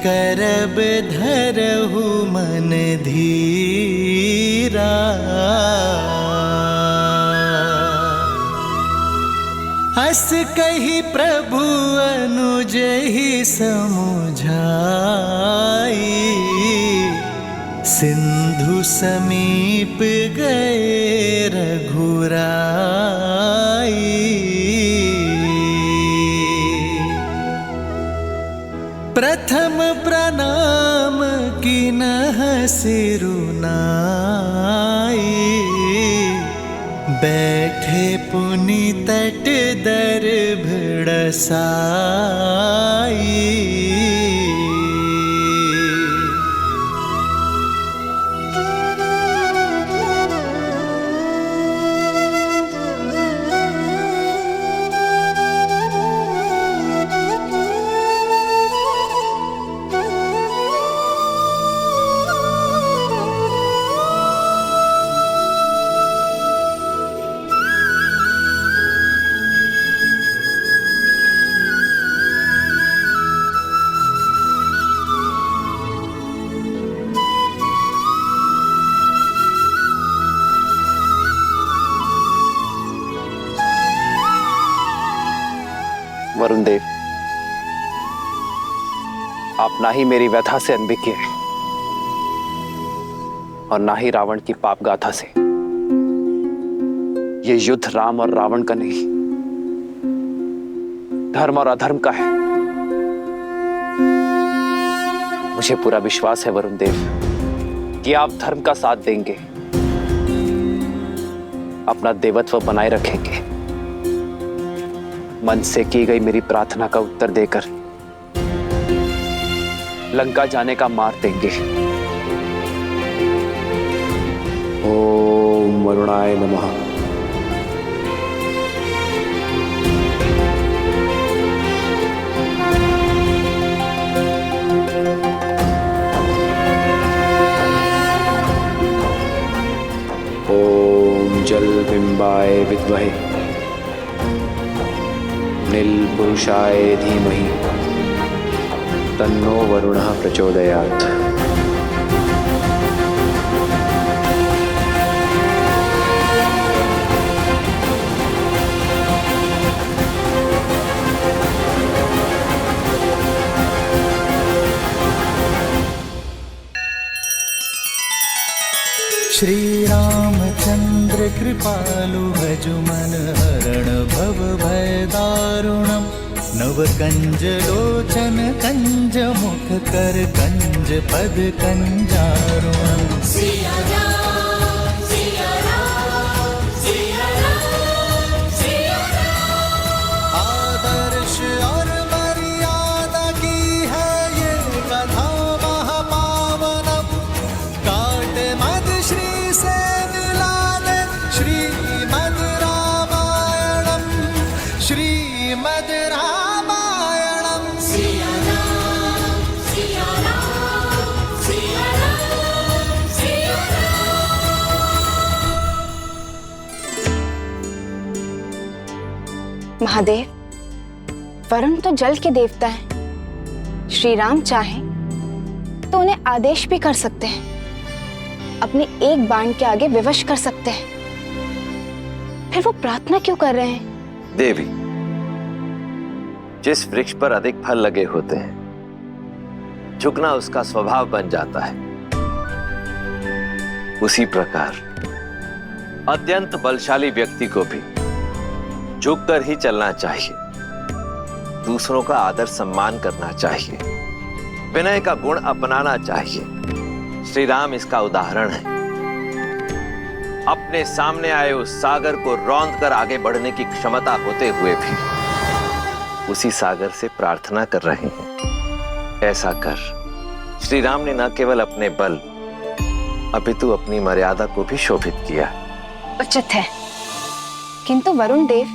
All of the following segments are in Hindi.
करब धरहु मन धीरा। हस कही प्रभु अनुज ही समुझाई, सिंधु समीप गए रघुराई। प्रथम प्रणाम कीन्ह सिरुनाई, बैठे पुनि तट दर्भ साई। वरुण देव, आप ना ही मेरी व्यथा से अनभिज्ञ हैं और ना ही रावण की पाप गाथा से। ये युद्ध राम और रावण का नहीं, धर्म और अधर्म का है। मुझे पूरा विश्वास है वरुण देव कि आप धर्म का साथ देंगे, अपना देवत्व बनाए रखेंगे, मन से की गई मेरी प्रार्थना का उत्तर देकर लंका जाने का मार्ग देंगे। ओम वरुणाय नमः। ओम जल बिंबाय विद्महे नील पुरुषाय धीमहि तन्नो वरुणः प्रचोदयात्। श्री रामचंद्र कृपालु भजु मन हरण भव भय दारुणम्। नव कंज लोचन कंज मुख कर कंज पद कंजारुणम्। सिया राम सिया राम सिया राम सिया राम। आदर्श और मर्यादा की है ये कथा महापावनम्। काट मद श्री से मिला दे श्रीमद् रामायणम्। श्रीमद् रामायणम्। सिया राम सिया राम सिया राम सिया राम। महादेव, वरुण तो जल के देवता हैं। श्री राम चाहें तो उन्हें आदेश भी कर सकते हैं, अपने एक बाण के आगे विवश कर सकते हैं। फिर वो प्रार्थना क्यों कर रहे हैं? देवी, जिस वृक्ष पर अधिक फल लगे होते हैं, झुकना उसका स्वभाव बन जाता है। उसी प्रकार अत्यंत बलशाली व्यक्ति को भी झुककर ही चलना चाहिए, दूसरों का आदर सम्मान करना चाहिए, विनय का गुण अपनाना चाहिए। श्री राम इसका उदाहरण है। अपने सामने आए उस सागर को रौंद कर आगे बढ़ने की क्षमता होते हुए भी उसी सागर से प्रार्थना कर रहे हैं। ऐसा कर श्री राम ने न केवल अपने बल अपितु अपनी मर्यादा को भी शोभित किया। उचित है, किंतु वरुण देव,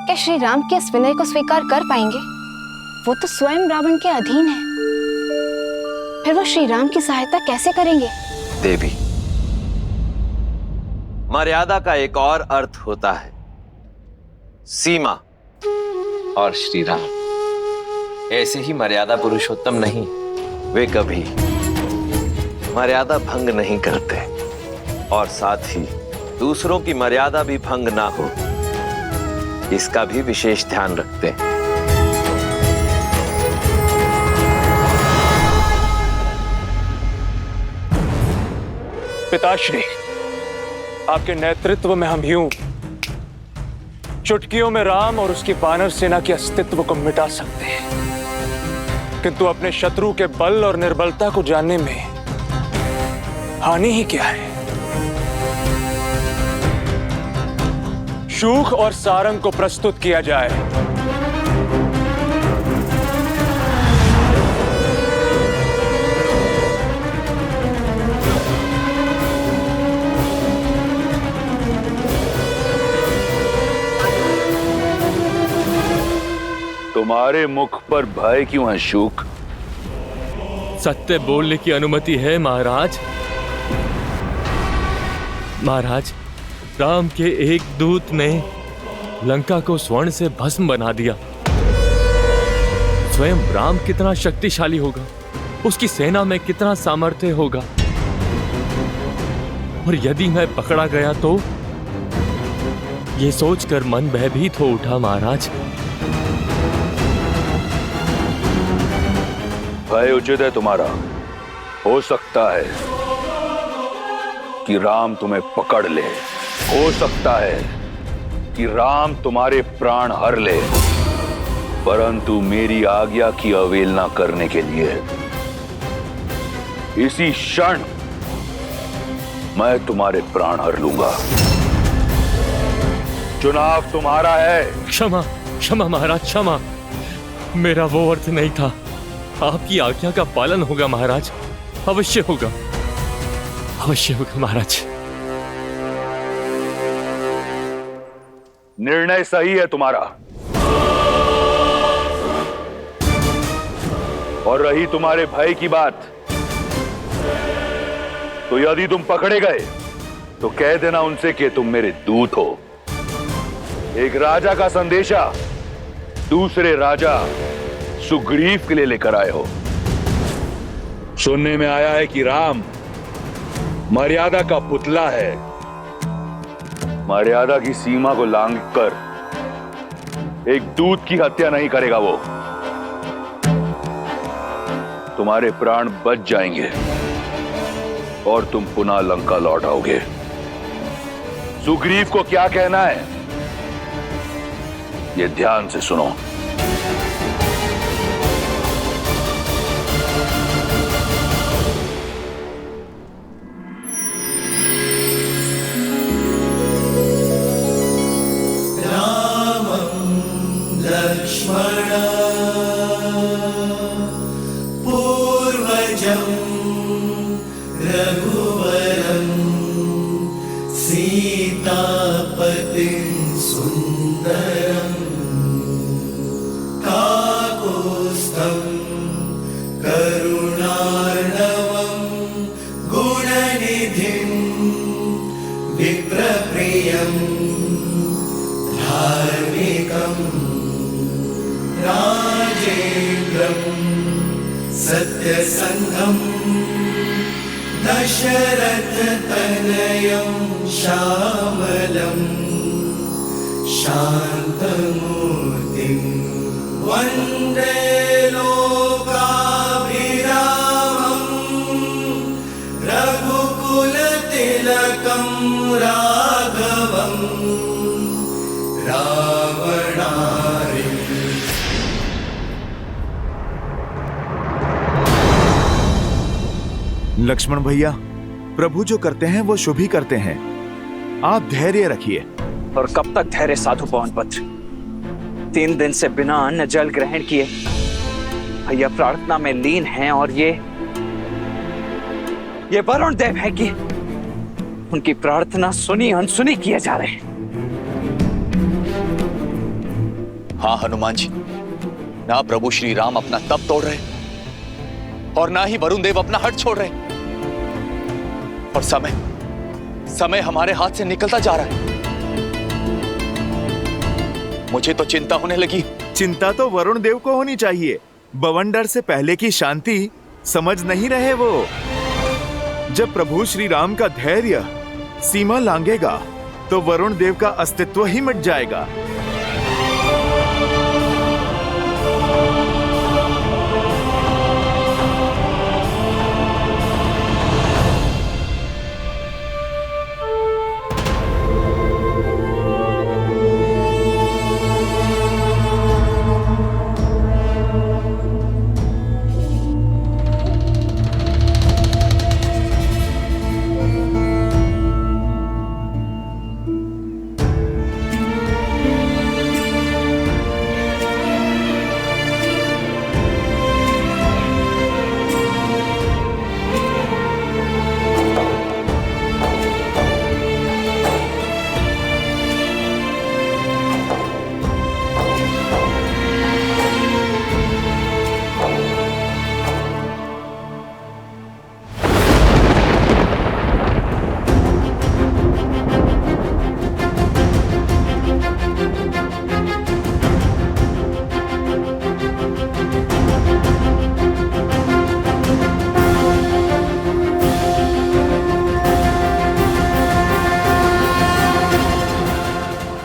क्या श्री राम के इस विनय को स्वीकार कर पाएंगे? वो तो स्वयं रावण के अधीन है। फिर वो श्री राम की सहायता कैसे करेंगे? देवी, मर्यादा का एक और अर्थ होता है सीमा, और श्री राम ऐसे ही मर्यादा पुरुषोत्तम नहीं, वे कभी मर्यादा भंग नहीं करते और साथ ही दूसरों की मर्यादा भी भंग ना हो, इसका भी विशेष ध्यान रखते हैं। पिताश्री, आपके नेतृत्व में हम यूं चुटकियों में राम और उसकी वानर सेना के अस्तित्व को मिटा सकते हैं, किंतु अपने शत्रु के बल और निर्बलता को जानने में हानि ही क्या है। शूक और सारंग को प्रस्तुत किया जाए। तुम्हारे मुख पर भय क्यों है शूक? सत्य बोलने की अनुमति है महाराज। महाराज, राम के एक दूत ने लंका को स्वर्ण से भस्म बना दिया। स्वयं राम कितना शक्तिशाली होगा, उसकी सेना में कितना सामर्थ्य होगा, और यदि मैं पकड़ा गया तो ये सोचकर मन भयभीत हो उठा महाराज। भय उचित है तुम्हारा। हो सकता है कि राम तुम्हें पकड़ ले, हो सकता है कि राम तुम्हारे प्राण हर ले, परंतु मेरी आज्ञा की अवहेलना करने के लिए इसी क्षण मैं तुम्हारे प्राण हर लूंगा। चुनाव तुम्हारा है। क्षमा क्षमा महाराज, क्षमा। मेरा वो अर्थ नहीं था। आपकी आज्ञा का पालन होगा महाराज, अवश्य होगा, अवश्य होगा महाराज। निर्णय सही है तुम्हारा। और रही तुम्हारे भय की बात, तो यदि तुम पकड़े गए तो कह देना उनसे कि तुम मेरे दूत हो। एक राजा का संदेशा दूसरे राजा सुग्रीव के लिए लेकर आए हो। सुनने में आया है कि राम मर्यादा का पुतला है। मर्यादा की सीमा को लांघकर एक दूत की हत्या नहीं करेगा वो। तुम्हारे प्राण बच जाएंगे और तुम पुनः लंका लौट आओगे। सुग्रीव को क्या कहना है ये ध्यान से सुनो। पूर्वजं रघुवरं सीतापतिं सुन्दरं काकुत्स्थं करुणार्णवं गुणनिधिं विप्रप्रियं धार्मिकं राजेन्द्रं सत्यसन्धं दशरथतनयं श्यामलं शान्तमूर्तिं वन्दे लोकाभिरामं रघुकुलतिलकं राघवं रावणारिं। लक्ष्मण भैया, प्रभु जो करते हैं वो शुभ ही करते हैं। आप धैर्य रखिए। और कब तक धैर्य साधु पवनपुत्र? 3 दिन से बिना अन्न जल ग्रहण किए भैया प्रार्थना में लीन हैं, और ये वरुण देव है कि उनकी प्रार्थना सुनी अनसुनी किए जा रहे हैं। हाँ हनुमान जी, ना प्रभु श्री राम अपना तप तोड़ रहे और ना ही वरुण देव अपना हट छोड़ रहे, और समय हमारे हाथ से निकलता जा रहा है। मुझे तो चिंता होने लगी। चिंता तो वरुण देव को होनी चाहिए। बवंडर से पहले की शांति समझ नहीं रहे वो। जब प्रभु श्री राम का धैर्य सीमा लांघेगा तो वरुण देव का अस्तित्व ही मिट जाएगा।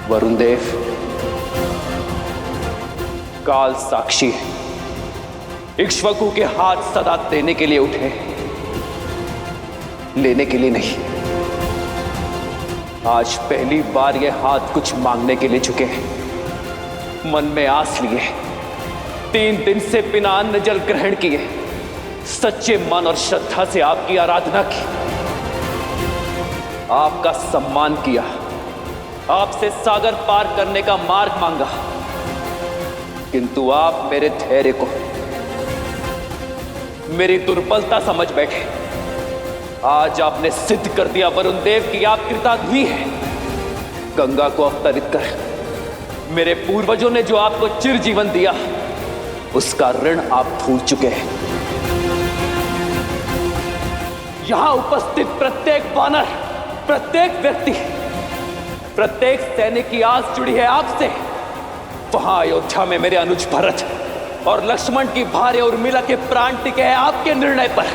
वरुण देव काल साक्षी है, इक्ष्वाकु के हाथ सदा देने के लिए उठे, लेने के लिए नहीं। आज पहली बार ये हाथ कुछ मांगने के लिए झुके हैं। मन में आस लिए, 3 दिन से बिना अन्न जल ग्रहण किए, सच्चे मन और श्रद्धा से आपकी आराधना की, आपका सम्मान किया, आपसे सागर पार करने का मार्ग मांगा, किंतु आप मेरे धैर्य को मेरी दुर्बलता समझ बैठे। आज आपने सिद्ध कर दिया वरुण देव कि आप कृतार्थी हैं। गंगा को अवतरित कर मेरे पूर्वजों ने जो आपको चिर जीवन दिया, उसका ऋण आप भूल चुके हैं। यहां उपस्थित प्रत्येक वानर, प्रत्येक व्यक्ति, प्रत्येक सैनिक की आस जुड़ी है आपसे। वहां अयोध्या में मेरे अनुज भरत और लक्ष्मण की भार्या उर्मिला के प्राण टिके हैं आपके निर्णय पर।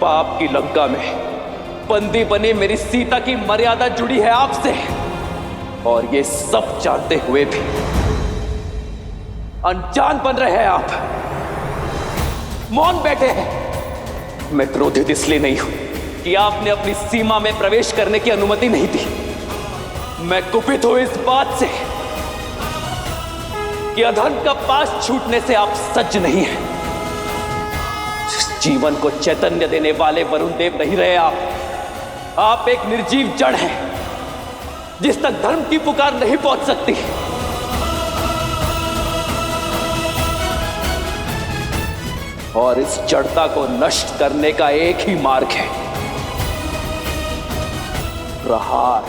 पाप की लंका में बंदी बनी मेरी सीता की मर्यादा जुड़ी है आपसे, और ये सब जानते हुए भी अनजान बन रहे हैं आप, मौन बैठे हैं। मैं क्रोधित इसलिए नहीं हूं कि आपने अपनी सीमा में प्रवेश करने की अनुमति नहीं दी। मैं कुपित हूं इस बात से कि अधर्म का पास छूटने से आप सज्ज नहीं हैं। जीवन को चैतन्य देने वाले वरुण देव नहीं रहे आप एक निर्जीव जड़ हैं, जिस तक धर्म की पुकार नहीं पहुंच सकती। और इस जड़ता को नष्ट करने का एक ही मार्ग है, प्रहार।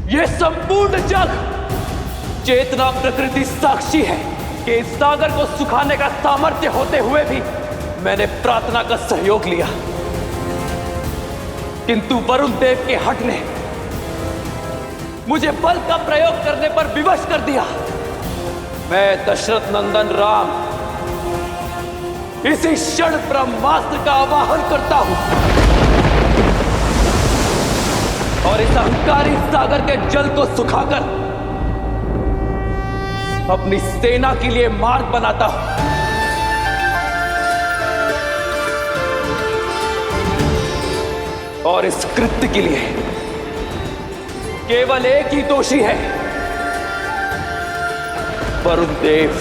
ये संपूर्ण जग चेतना प्रकृति साक्षी है कि इस सागर को सुखाने का सामर्थ्य होते हुए भी मैंने प्रार्थना का सहयोग लिया, किंतु वरुण देव के हठ ने मुझे बल का प्रयोग करने पर विवश कर दिया। मैं दशरथ नंदन राम इसी क्षण ब्रह्मास्त्र का आवाहन करता हूं और इस अहंकारी सागर के जल को सुखाकर अपनी सेना के लिए मार्ग बनाता हूं। और इस कृत्य के लिए केवल एक ही दोषी है, वरुण देव।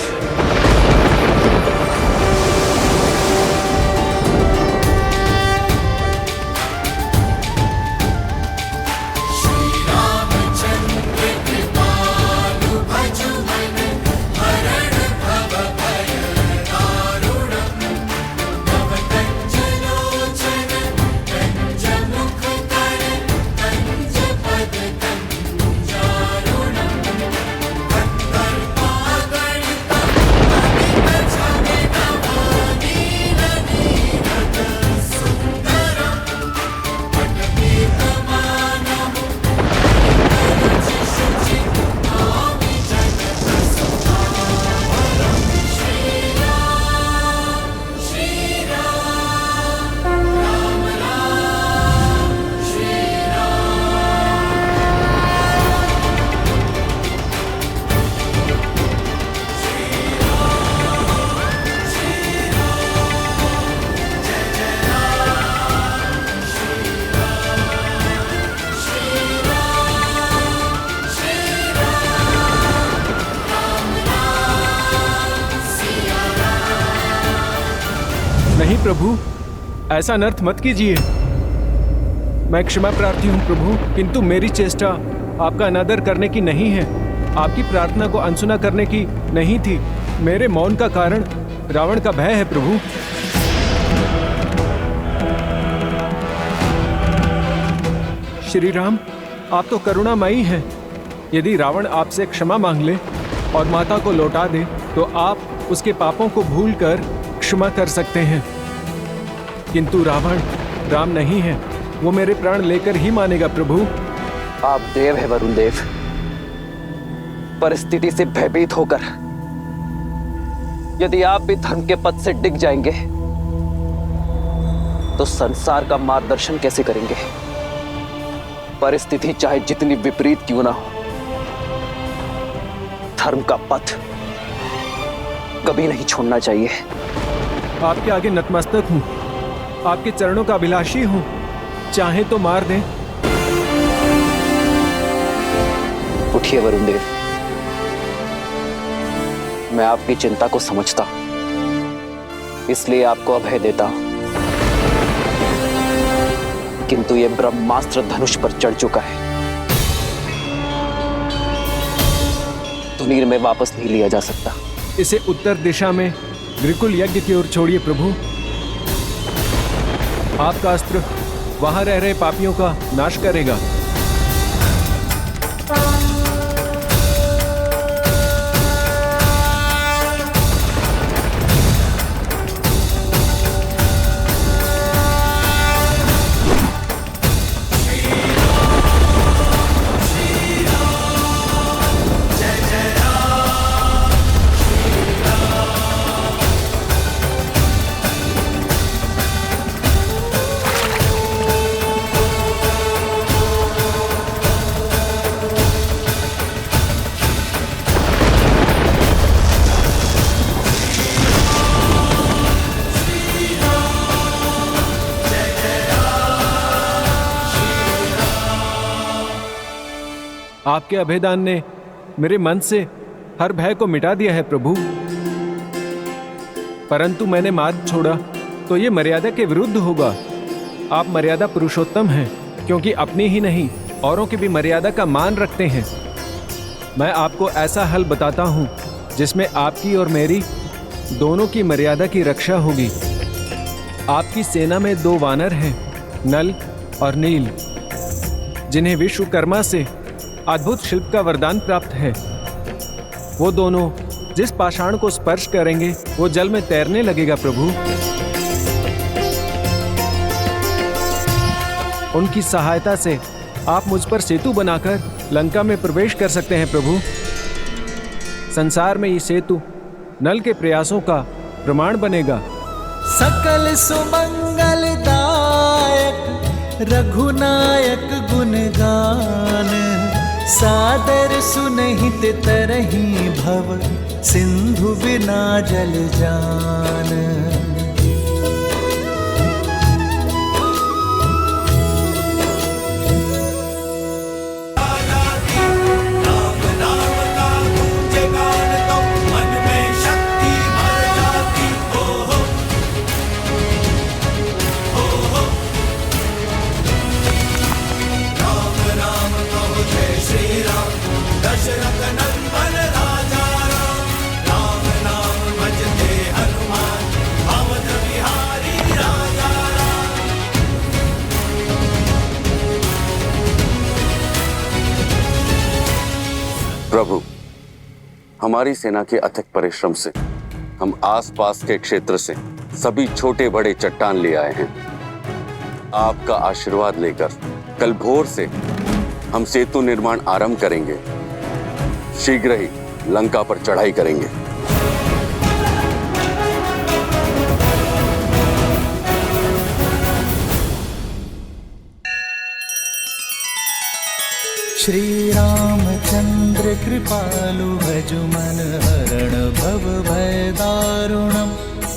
नहीं प्रभु, ऐसा अनर्थ मत कीजिए। मैं क्षमा प्रार्थी हूँ प्रभु, किंतु मेरी चेष्टा आपका अनादर करने की नहीं है, आपकी प्रार्थना को अनसुना करने की नहीं थी। मेरे मौन का कारण रावण का भय है प्रभु। श्री राम, आप तो करुणामयी हैं। यदि रावण आपसे क्षमा मांग ले और माता को लौटा दे तो आप उसके पापों को भूलकर क्षमा कर सकते हैं, किंतु रावण राम नहीं है, वो मेरे प्राण लेकर ही मानेगा प्रभु। आप देव है वरुण देव, परिस्थिति से भयभीत होकर यदि आप भी धर्म के पद से डिग जाएंगे तो संसार का मार्गदर्शन कैसे करेंगे? परिस्थिति चाहे जितनी विपरीत क्यों ना हो, धर्म का पथ कभी नहीं छोड़ना चाहिए। आपके आगे नतमस्तक हूँ, आपके चरणों का अभिलाषी हूँ, चाहे तो मार दें। उठिए वरुण देव, मैं आपकी चिंता को समझता हूं, इसलिए आपको अभय देता हूं। किंतु यह ब्रह्मास्त्र धनुष पर चढ़ चुका है, तुनीर में वापस नहीं लिया जा सकता। इसे उत्तर दिशा में ग्रिकुल यज्ञ की ओर छोड़िए प्रभु। आपका अस्त्र वहां रह रहे पापियों का नाश करेगा। आपके अभेदान ने मेरे मन से हर भय को मिटा दिया है प्रभु, परंतु मैंने मार्ग छोड़ा तो ये मर्यादा के विरुद्ध होगा। आप मर्यादा पुरुषोत्तम हैं, क्योंकि अपनी ही नहीं औरों की भी मर्यादा का मान रखते हैं। मैं आपको ऐसा हल बताता हूँ जिसमें आपकी और मेरी दोनों की मर्यादा की रक्षा होगी। आपकी सेना में 2 वानर हैं, नल और नील, जिन्हें विश्वकर्मा से अद्भुत शिल्प का वरदान प्राप्त है। वो दोनों जिस पाषाण को स्पर्श करेंगे वो जल में तैरने लगेगा प्रभु। उनकी सहायता से आप मुझ पर सेतु बनाकर लंका में प्रवेश कर सकते हैं प्रभु। संसार में ये सेतु नल के प्रयासों का प्रमाण बनेगा। सकल सुमंगलदायक रघुनायक गुणगान, सादर सुनहित तरहि भव सिंधु बिना जल जान। राम नाम का गूंजे गान तो हमारी सेना के अथक परिश्रम से हम आसपास के क्षेत्र से सभी छोटे बड़े चट्टान ले आए हैं। आपका आशीर्वाद लेकर कल भोर से हम सेतु निर्माण आरंभ करेंगे। शीघ्र ही लंका पर चढ़ाई करेंगे। श्री रामचंद्र कृपालु भजु मन हरण भव भय दारुणम।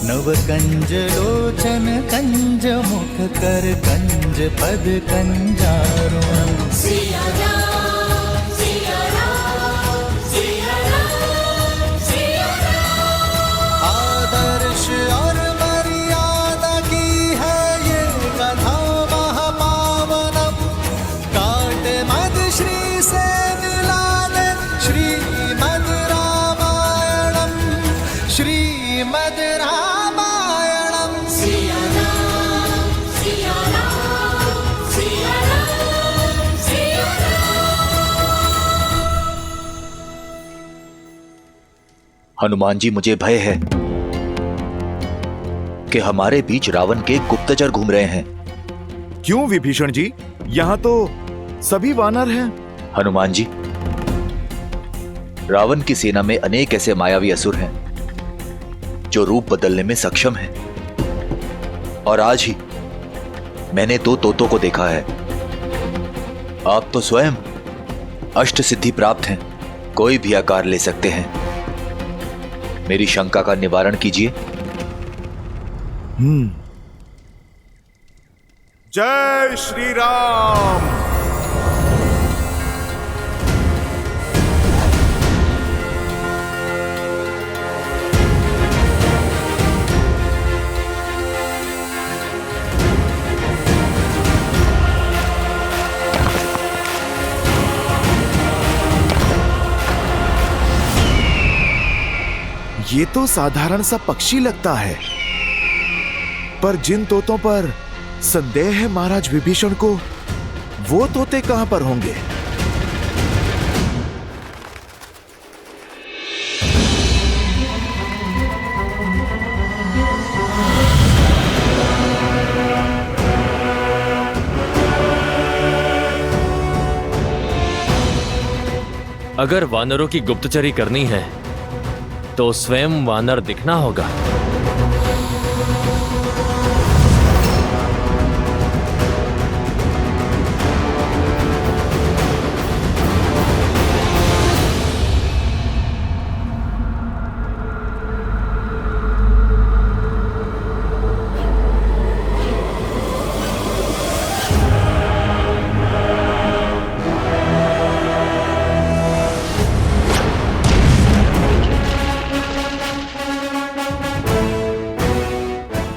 नव कंज लोचन कंज मुख कर कंज पद कंजारुणम। सिया राम सिया राम सिया राम सिया राम। आदर्श और मर्यादा की है ये कथा महापावनम। काट मद श्री से मिला दे श्रीमद् रामायणम। श्रीमद् रामायणम। सिया राम सिया राम सिया राम सिया राम। हनुमान जी, मुझे भय है कि हमारे बीच रावण के गुप्तचर घूम रहे हैं। क्यों विभीषण जी? यहाँ तो सभी वानर हैं। हनुमान जी, रावण की सेना में अनेक ऐसे मायावी असुर हैं जो रूप बदलने में सक्षम हैं। और आज ही मैंने 2 तोतों को देखा है। आप तो स्वयं अष्ट सिद्धि प्राप्त हैं, कोई भी आकार ले सकते हैं। मेरी शंका का निवारण कीजिए। जय श्री राम। ये तो साधारण सा पक्षी लगता है, पर जिन तोतों पर संदेह है महाराज विभीषण को, वो तोते कहां पर होंगे? अगर वानरों की गुप्तचरी करनी है तो स्वयं वानर दिखना होगा।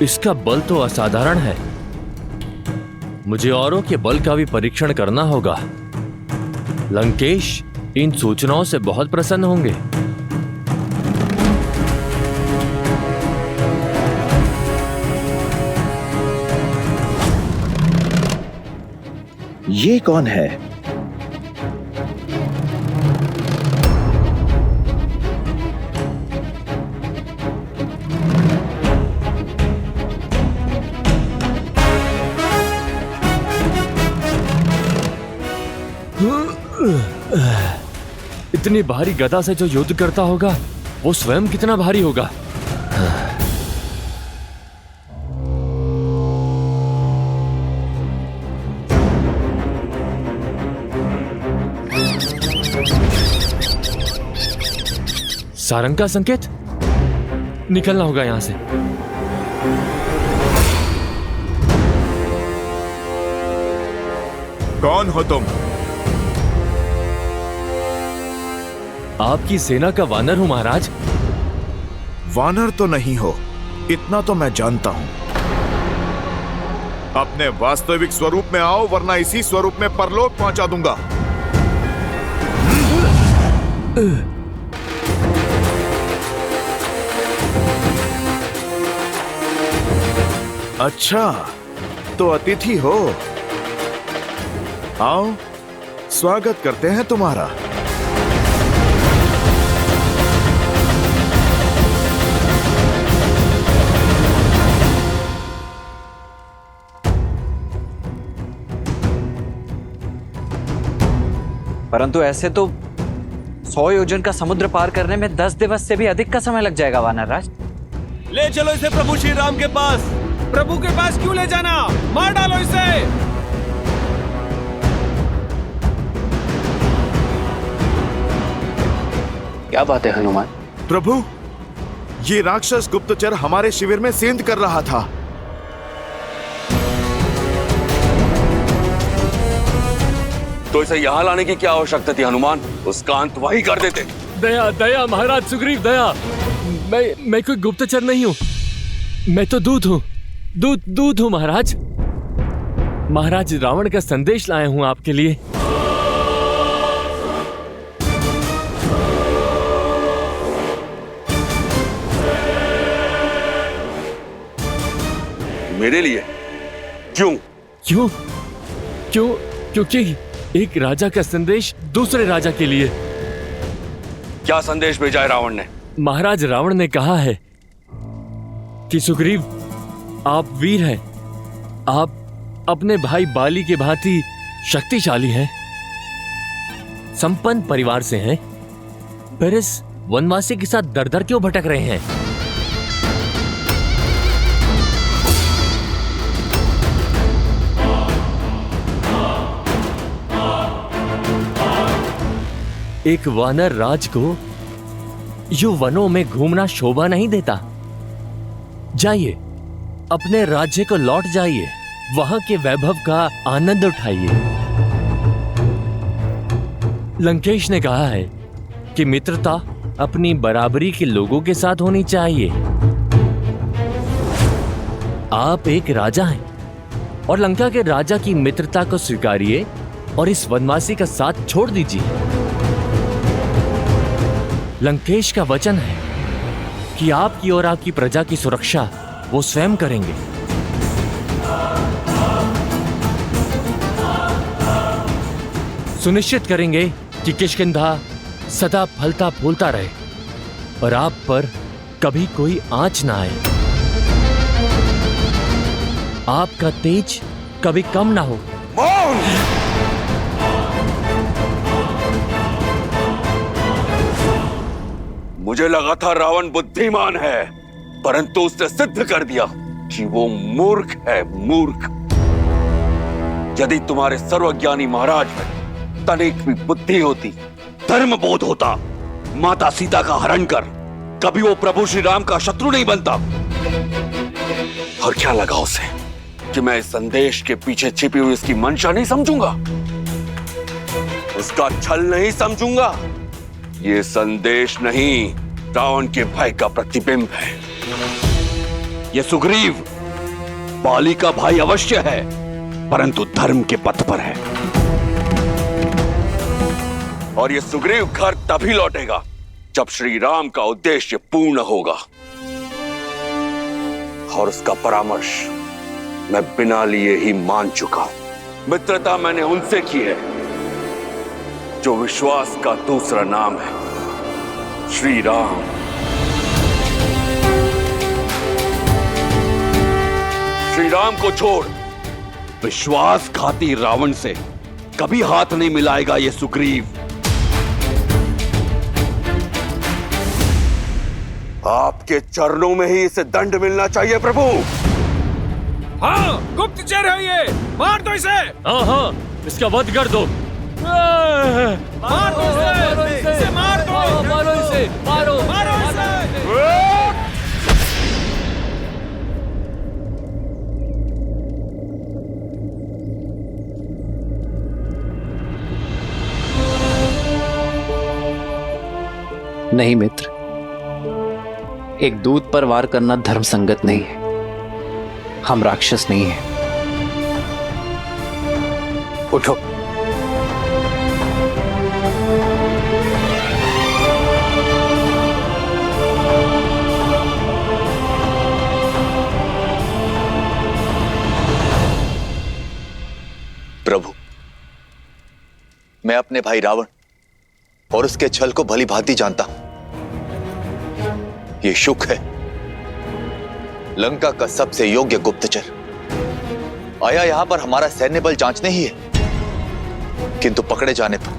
इसका बल तो असाधारण है। मुझे औरों के बल का भी परीक्षण करना होगा। लंकेश इन सूचनाओं से बहुत प्रसन्न होंगे। ये कौन है? इतनी भारी गदा से जो युद्ध करता होगा वो स्वयं कितना भारी होगा। सारंग का संकेत, निकलना होगा यहां से। कौन हो तुम? आपकी सेना का वानर हूं महाराज। वानर तो नहीं हो, इतना तो मैं जानता हूं। अपने वास्तविक स्वरूप में आओ, वरना इसी स्वरूप में परलोक पहुंचा दूंगा। अच्छा, तो अतिथि हो। आओ, स्वागत करते हैं तुम्हारा। परंतु ऐसे तो 100 योजन का समुद्र पार करने में 10 दिवस से भी अधिक का समय लग जाएगा वानरराज। ले चलो इसे प्रभु श्री राम के पास। प्रभु के पास क्यों ले जाना? मार डालो इसे। क्या बात है हनुमान? प्रभु, ये राक्षस गुप्तचर हमारे शिविर में सेंध कर रहा था। तो इसे यहाँ लाने की क्या आवश्यकता थी हनुमान? उसका अंत वही कर देते। दया दया महाराज सुग्रीव, दया। मैं कोई गुप्तचर नहीं हूँ, मैं तो दूत हूँ। दूत हूँ महाराज। महाराज रावण का संदेश लाया हूँ आपके लिए। मेरे लिए? क्यों? क्योंकि एक राजा का संदेश दूसरे राजा के लिए। क्या संदेश भेजा है रावण ने? महाराज रावण ने कहा है कि सुग्रीव, आप वीर हैं, आप अपने भाई बाली के भांति शक्तिशाली हैं, संपन्न परिवार से हैं, पर इस वनवासी के साथ दर दर क्यों भटक रहे हैं? एक वानर राज को यूं वनों में घूमना शोभा नहीं देता। जाइए, अपने राज्य को लौट जाइए, वहां के वैभव का आनंद उठाइए। लंकेश ने कहा है कि मित्रता अपनी बराबरी के लोगों के साथ होनी चाहिए। आप एक राजा हैं और लंका के राजा की मित्रता को स्वीकारिए और इस वनवासी का साथ छोड़ दीजिए। लंकेश का वचन है कि आपकी और आपकी प्रजा की सुरक्षा वो स्वयं करेंगे। सुनिश्चित करेंगे कि किष्किंधा सदा फलता फूलता रहे और आप पर कभी कोई आंच ना आए। आपका तेज कभी कम ना हो। मुझे लगा था रावण बुद्धिमान है, परंतु उसने सिद्ध कर दिया कि वो मूर्ख है, मूर्ख। यदि तुम्हारे सर्वज्ञानी महाराज में तनिक भी बुद्धि होती, धर्म बोध होता, माता सीता का हरण कर कभी वो प्रभु श्री राम का शत्रु नहीं बनता। और क्या लगा उसे कि मैं इस संदेश के पीछे छिपी हुई इसकी मंशा नहीं समझूंगा, उसका छल नहीं समझूंगा। ये संदेश नहीं, रावण के भय का प्रतिबिंब है। ये सुग्रीव बाली का भाई अवश्य है, परंतु धर्म के पथ पर है। और ये सुग्रीव घर तभी लौटेगा जब श्री राम का उद्देश्य पूर्ण होगा। और उसका परामर्श मैं बिना लिए ही मान चुका। मित्रता मैंने उनसे की है जो विश्वास का दूसरा नाम है, श्री राम। श्री राम को छोड़ विश्वासघाती रावण से कभी हाथ नहीं मिलाएगा ये सुग्रीव। आपके चरणों में ही इसे दंड मिलना चाहिए प्रभु। हाँ, गुप्तचर है ये, मार दो इसे। हाँ, इसका वध कर दो। मार दो इसे, मार दो, मारो इसे, मारो इसे। नहीं मित्र, एक दूत पर वार करना धर्म संगत नहीं है। हम राक्षस नहीं हैं। उठो। प्रभु, मैं अपने भाई रावण और उसके छल को भली भांति जानता हूं। ये शुक है, लंका का सबसे योग्य गुप्तचर, आया यहां पर हमारा सैन्य बल जांचने ही है, किंतु पकड़े जाने पर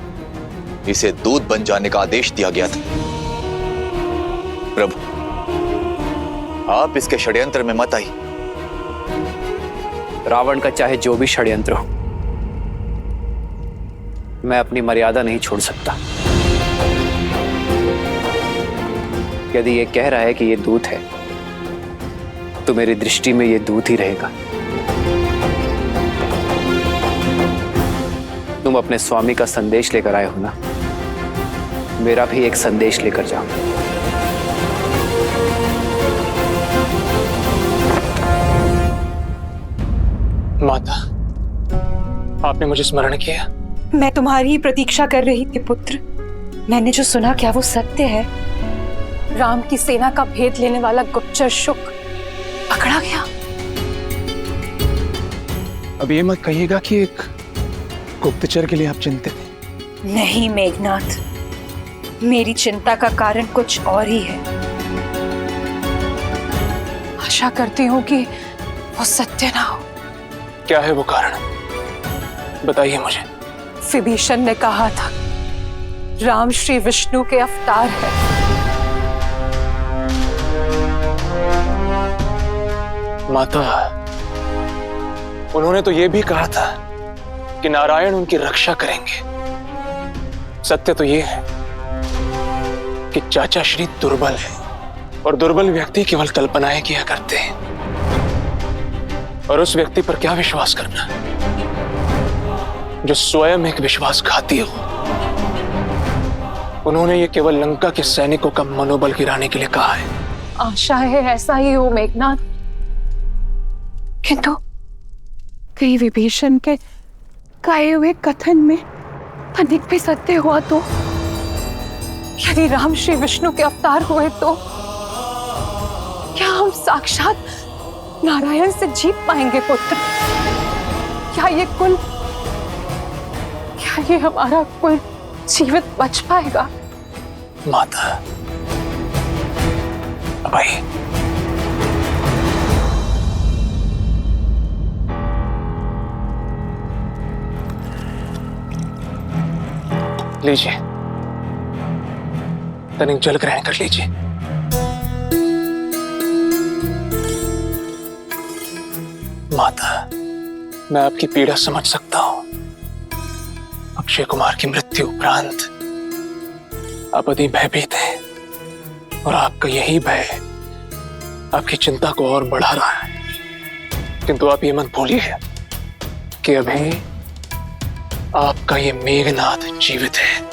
इसे दूत बन जाने का आदेश दिया गया था। प्रभु, आप इसके षड्यंत्र में मत आइए। रावण का चाहे जो भी षड्यंत्र हो, मैं अपनी मर्यादा नहीं छोड़ सकता। यदि ये कह रहा है कि ये दूत है, तो मेरी दृष्टि में ये दूत ही रहेगा। तुम अपने स्वामी का संदेश लेकर आए हो ना, मेरा भी एक संदेश लेकर जाओ। माता, आपने मुझे स्मरण किया। मैं तुम्हारी ही प्रतीक्षा कर रही थी पुत्र। मैंने जो सुना, क्या वो सत्य है? राम की सेना का भेद लेने वाला गुप्तचर शुक पकड़ा गया। अब ये मत कहिएगा कि एक गुप्तचर के लिए आप चिंतित हैं। नहीं मेघनाथ, मेरी चिंता का कारण कुछ और ही है। आशा करती हूँ कि वो सत्य ना हो। क्या है वो कारण? बताइए मुझे। विभीषण ने कहा था, राम श्री विष्णु के अवतार है। माता, उन्होंने तो ये भी कहा था कि नारायण उनकी रक्षा करेंगे। सत्य तो ये है कि चाचा श्री दुर्बल है, और दुर्बल व्यक्ति केवल कल्पनाएं किया करते हैं। और उस व्यक्ति पर क्या विश्वास करना जो स्वयं एक विश्वासघाती हो। उन्होंने ये केवल लंका के सैनिकों का मनोबल गिराने के लिए कहा है। आशा है ऐसा ही हो मेघनाथ, किंतु कहीं विभीषण के कहे हुए कथन में अधिक भी सत्य हुआ तो? यदि राम श्री विष्णु के अवतार हुए तो क्या हम साक्षात नारायण से जीत पाएंगे पुत्र? क्या ये हमारा कुल जीवित बच पाएगा? माता, अब आइए। लीजिए, तनिक जल ग्रहण कर लीजिए। माता, मैं आपकी पीड़ा समझ सकता हूं। अक्षय कुमार की मृत्यु उपरांत आप अति भयभीत हैं, और आपका यही भय आपकी चिंता को और बढ़ा रहा है। किंतु आप ये मत भूलिए कि अभी आपका ये मेघनाथ जीवित है।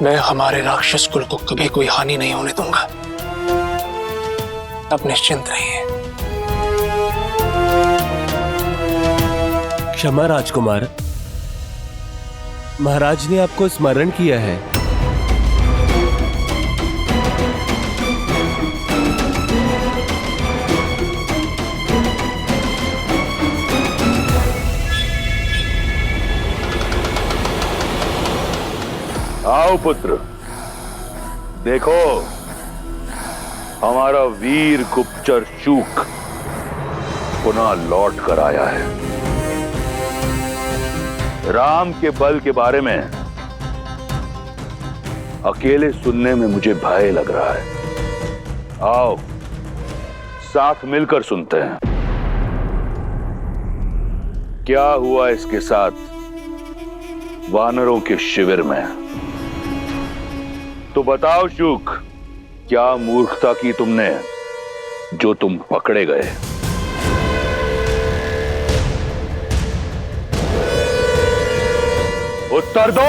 मैं हमारे राक्षस कुल को कभी कोई हानि नहीं होने दूंगा। आप निश्चिंत रहिए। क्षमा राजकुमार, महाराज ने आपको स्मरण किया है। आओ पुत्र, देखो हमारा वीर गुप्तचर शूक पुनः लौट कर आया है। राम के बल के बारे में अकेले सुनने में मुझे भय लग रहा है। आओ साथ मिलकर सुनते हैं क्या हुआ इसके साथ वानरों के शिविर में। तो बताओ शूक, क्या मूर्खता की तुमने जो तुम पकड़े गए? उत्तर दो।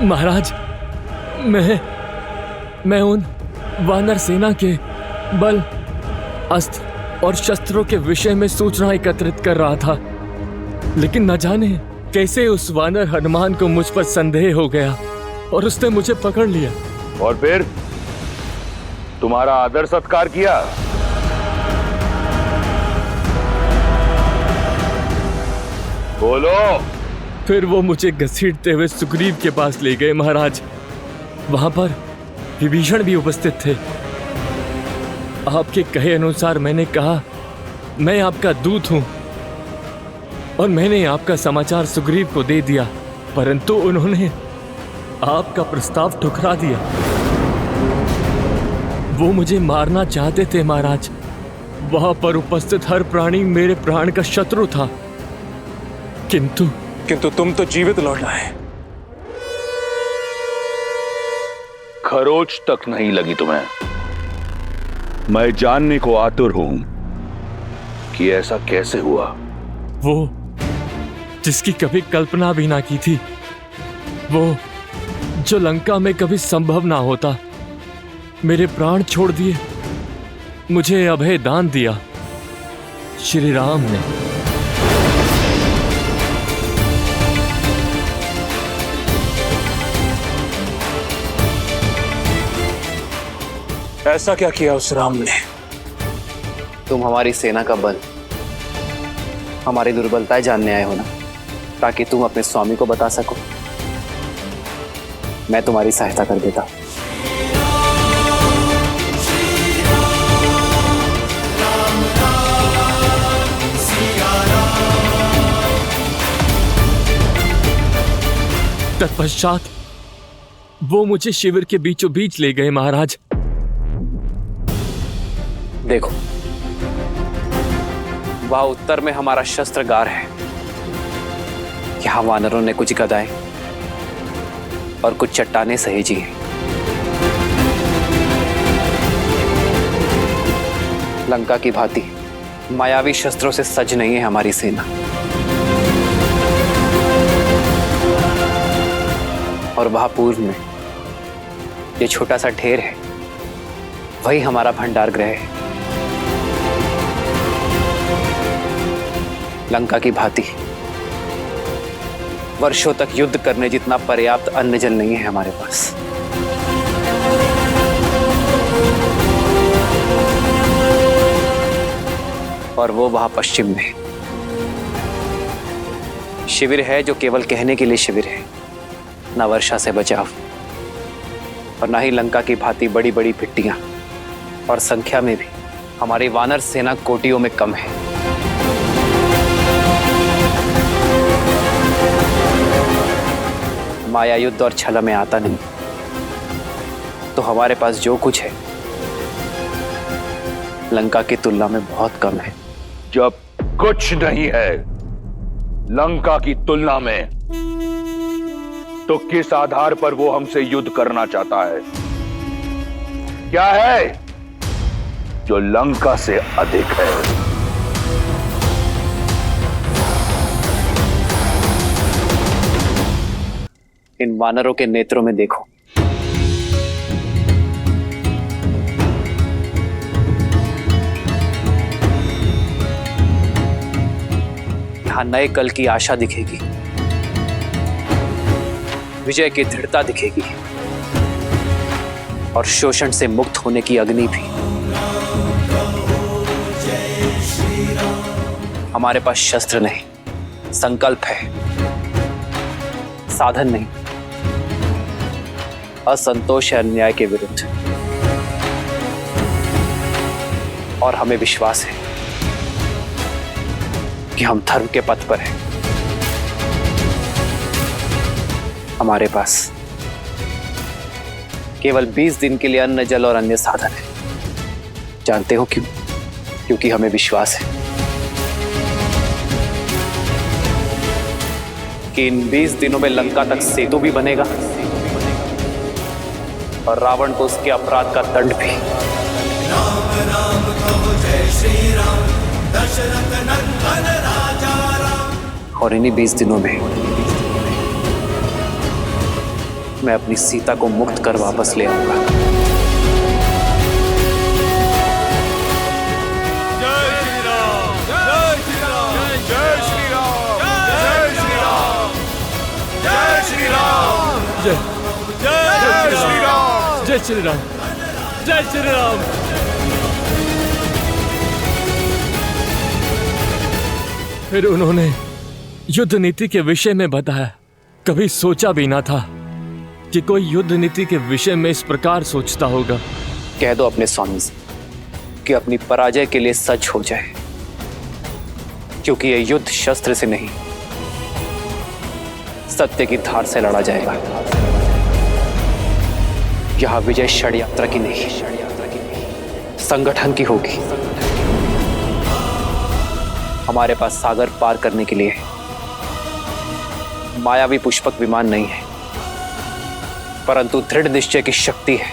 महाराज, मैं उन वानर सेना के बल, अस्त्र और शस्त्रों के विषय में सूचना एकत्रित कर रहा था, लेकिन न जाने कैसे उस वानर हनुमान को मुझ पर संदेह हो गया और उसने मुझे पकड़ लिया। और फिर तुम्हारा आदर सत्कार किया? बोलो। फिर वो मुझे घसीटते हुए सुग्रीव के पास ले गए महाराज। वहां पर विभीषण भी उपस्थित थे। आपके कहे अनुसार मैंने कहा, मैं आपका दूत हूं, और मैंने आपका समाचार सुग्रीव को दे दिया, परंतु उन्होंने आपका प्रस्ताव ठुकरा दिया। वो मुझे मारना चाहते थे महाराज। वहां पर उपस्थित हर प्राणी मेरे प्राण का शत्रु था, किंतु तुम तो जीवित लौट आए। खरोच तक नहीं लगी तुम्हें। मैं जानने को आतुर हूं कि ऐसा कैसे हुआ। वो जिसकी कभी कल्पना भी ना की थी, वो जो लंका में कभी संभव ना होता, मेरे प्राण छोड़ दिए, मुझे अभय दान दिया श्री राम ने। ऐसा क्या किया उस राम ने? तुम हमारी सेना का बल, हमारी दुर्बलताएं जानने आए हो ना, ताकि तुम अपने स्वामी को बता सको। मैं तुम्हारी सहायता कर देता। तत्पश्चात वो मुझे शिविर के बीचों बीच ले गए महाराज। देखो, वहां उत्तर में हमारा शस्त्रगार है। यहां वानरों ने कुछ गदाएं और कुछ चट्टानें सहेजी हैं। लंका की भांति मायावी शस्त्रों से सज नहीं है हमारी सेना। और वहां पूर्व में ये छोटा सा ढेर है, वही हमारा भंडार गृह है। लंका की भांति वर्षों तक युद्ध करने जितना पर्याप्त अन्न जल नहीं है हमारे पास। और वो वहां पश्चिम में शिविर है, जो केवल कहने के लिए शिविर है, ना वर्षा से बचाव और ना ही लंका की भांति बड़ी बड़ी भिट्टियां, और संख्या में भी हमारी वानर सेना कोटियों में कम है। माया युद्ध और छल में आता नहीं, तो हमारे पास जो कुछ है लंका की तुलना में बहुत कम है। जब कुछ नहीं है लंका की तुलना में, तो किस आधार पर वो हमसे युद्ध करना चाहता है? क्या है जो लंका से अधिक है? इन वानरों के नेत्रों में देखो। यहां नए कल की आशा दिखेगी, विजय की दृढ़ता दिखेगी और शोषण से मुक्त होने की अग्नि भी। हमारे पास शस्त्र नहीं, संकल्प है, साधन नहीं, असंतोष है अन्याय के विरुद्ध। और हमें विश्वास है कि हम धर्म के पथ पर हैं। हमारे पास केवल 20 दिन के लिए अन्न, जल और अन्य साधन है। जानते हो क्यों? क्योंकि हमें विश्वास है कि इन 20 दिनों में लंका तक सेतु भी बनेगा और रावण को उसके अपराध का दंड भी। राम राम कहो जय श्री राम, दशरथ नंदन राजा राम। और इन्हीं 20 दिनों में मैं अपनी सीता को मुक्त कर वापस ले आऊंगा। जय श्री राम, जय श्री राम, जय श्री राम, जय श्री राम, जय श्री राम, जय जय श्री राम, जय श्री राम, जय श्री राम। फिर उन्होंने युद्ध नीति के विषय में बताया। कभी सोचा भी ना था कि कोई युद्ध नीति के विषय में इस प्रकार सोचता होगा। कह दो अपने स्वामी से कि अपनी पराजय के लिए सच हो जाए। क्योंकि यह युद्ध शस्त्र से नहीं, सत्य की धार से लड़ा जाएगा। यह विजय षड्यंत्र की नहीं, संगठन की होगी। हमारे पास सागर पार करने के लिए मायावी पुष्पक विमान नहीं है, परंतु दृढ़ निश्चय की शक्ति है,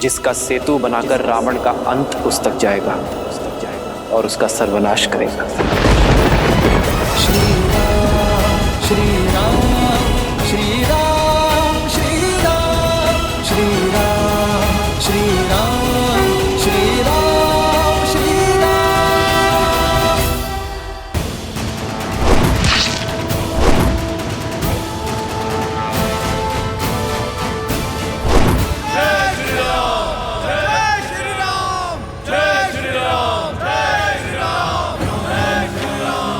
जिसका सेतु बनाकर रावण का अंत उस तक जाएगा और उसका सर्वनाश करेगा। श्री राम श्री राम श्री राम श्री राम श्री राम श्री राम श्री राम श्री राम। जय श्री राम जय श्री राम जय श्री राम जय श्री राम जय श्री राम।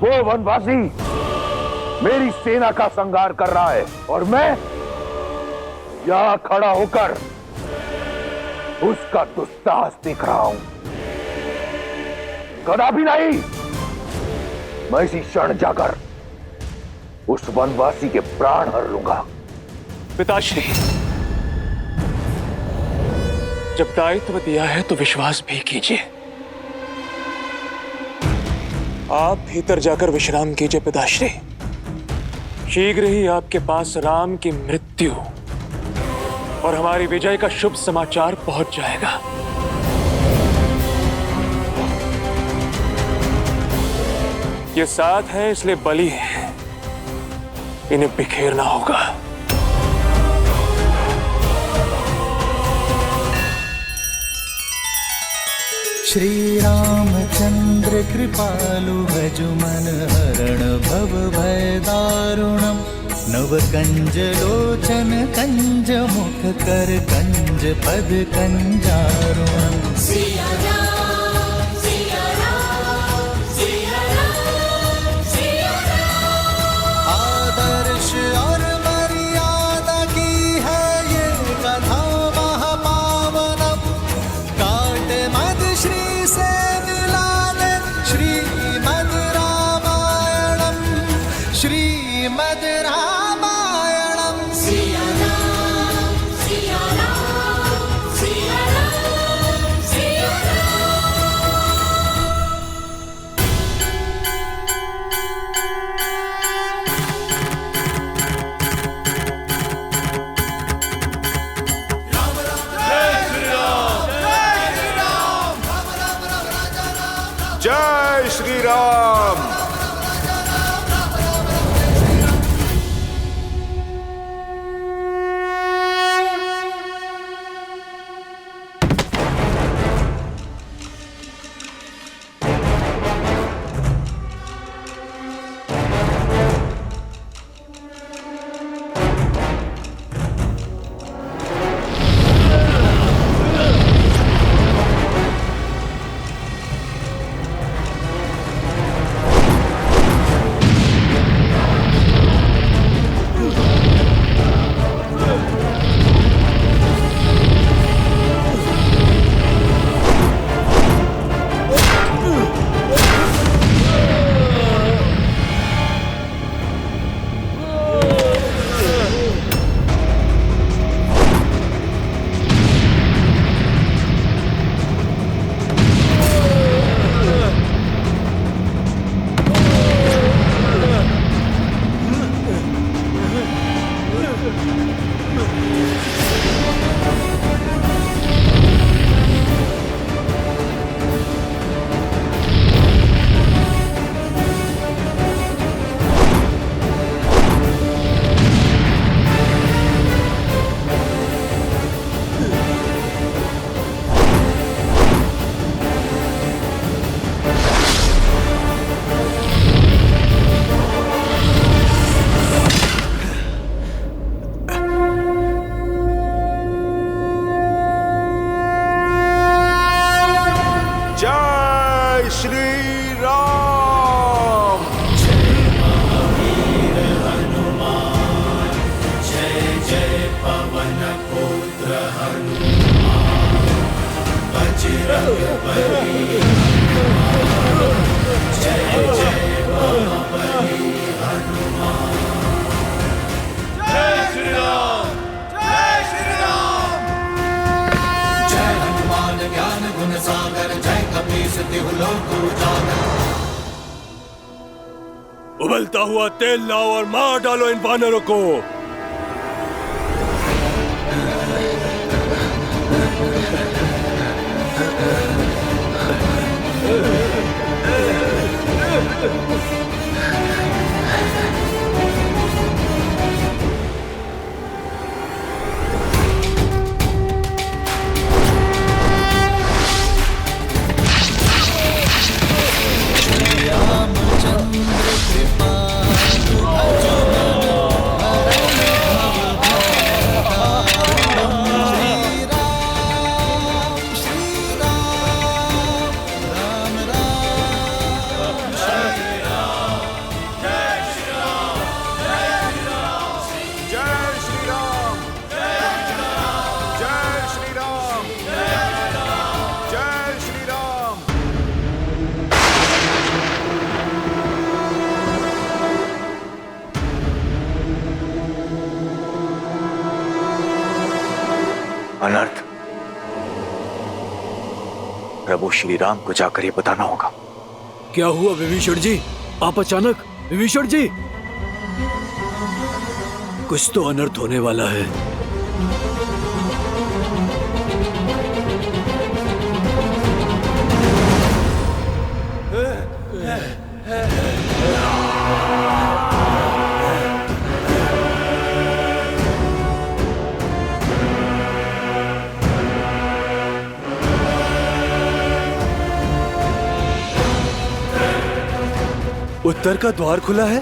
वो वनवासी मेरी सेना का संहार कर रहा है और मैं यहां खड़ा होकर उसका दुस्साहस देख रहा हूं। कदापि नहीं, मैं इसी क्षण जाकर उस वनवासी के प्राण हर लूंगा। पिताश्री, जब दायित्व दिया है तो विश्वास भी कीजिए। आप भीतर जाकर विश्राम कीजिए पिताश्री। शीघ्र ही आपके पास राम की मृत्यु और हमारी विजय का शुभ समाचार पहुंच जाएगा। ये साथ है इसलिए बलि है, इन्हें बिखेरना होगा। श्री रामचंद्र कृपालु भजु मन हरण भव भय दारुणम नव कंज लोचन कंज मुख कर कंज पद कंजारुणम। सिया राम सिया राम सिया राम सिया राम। आदर्श और मर्यादा की है ये कथा महापावनम। काट मद श्री से मिलाने श्रीमद् रामायणम श्रीमद् रामायणम। सिया राम सिया राम सिया राम सिया जय श्री राम। उबलता हुआ तेल लाओ और मार डालो इन वानरों को। अनर्थ प्रभु श्री राम को जाकर ये बताना होगा। क्या हुआ विभीषण जी? आप अचानक? विभीषण जी, कुछ तो अनर्थ होने वाला है। उत्तर का द्वार खुला है।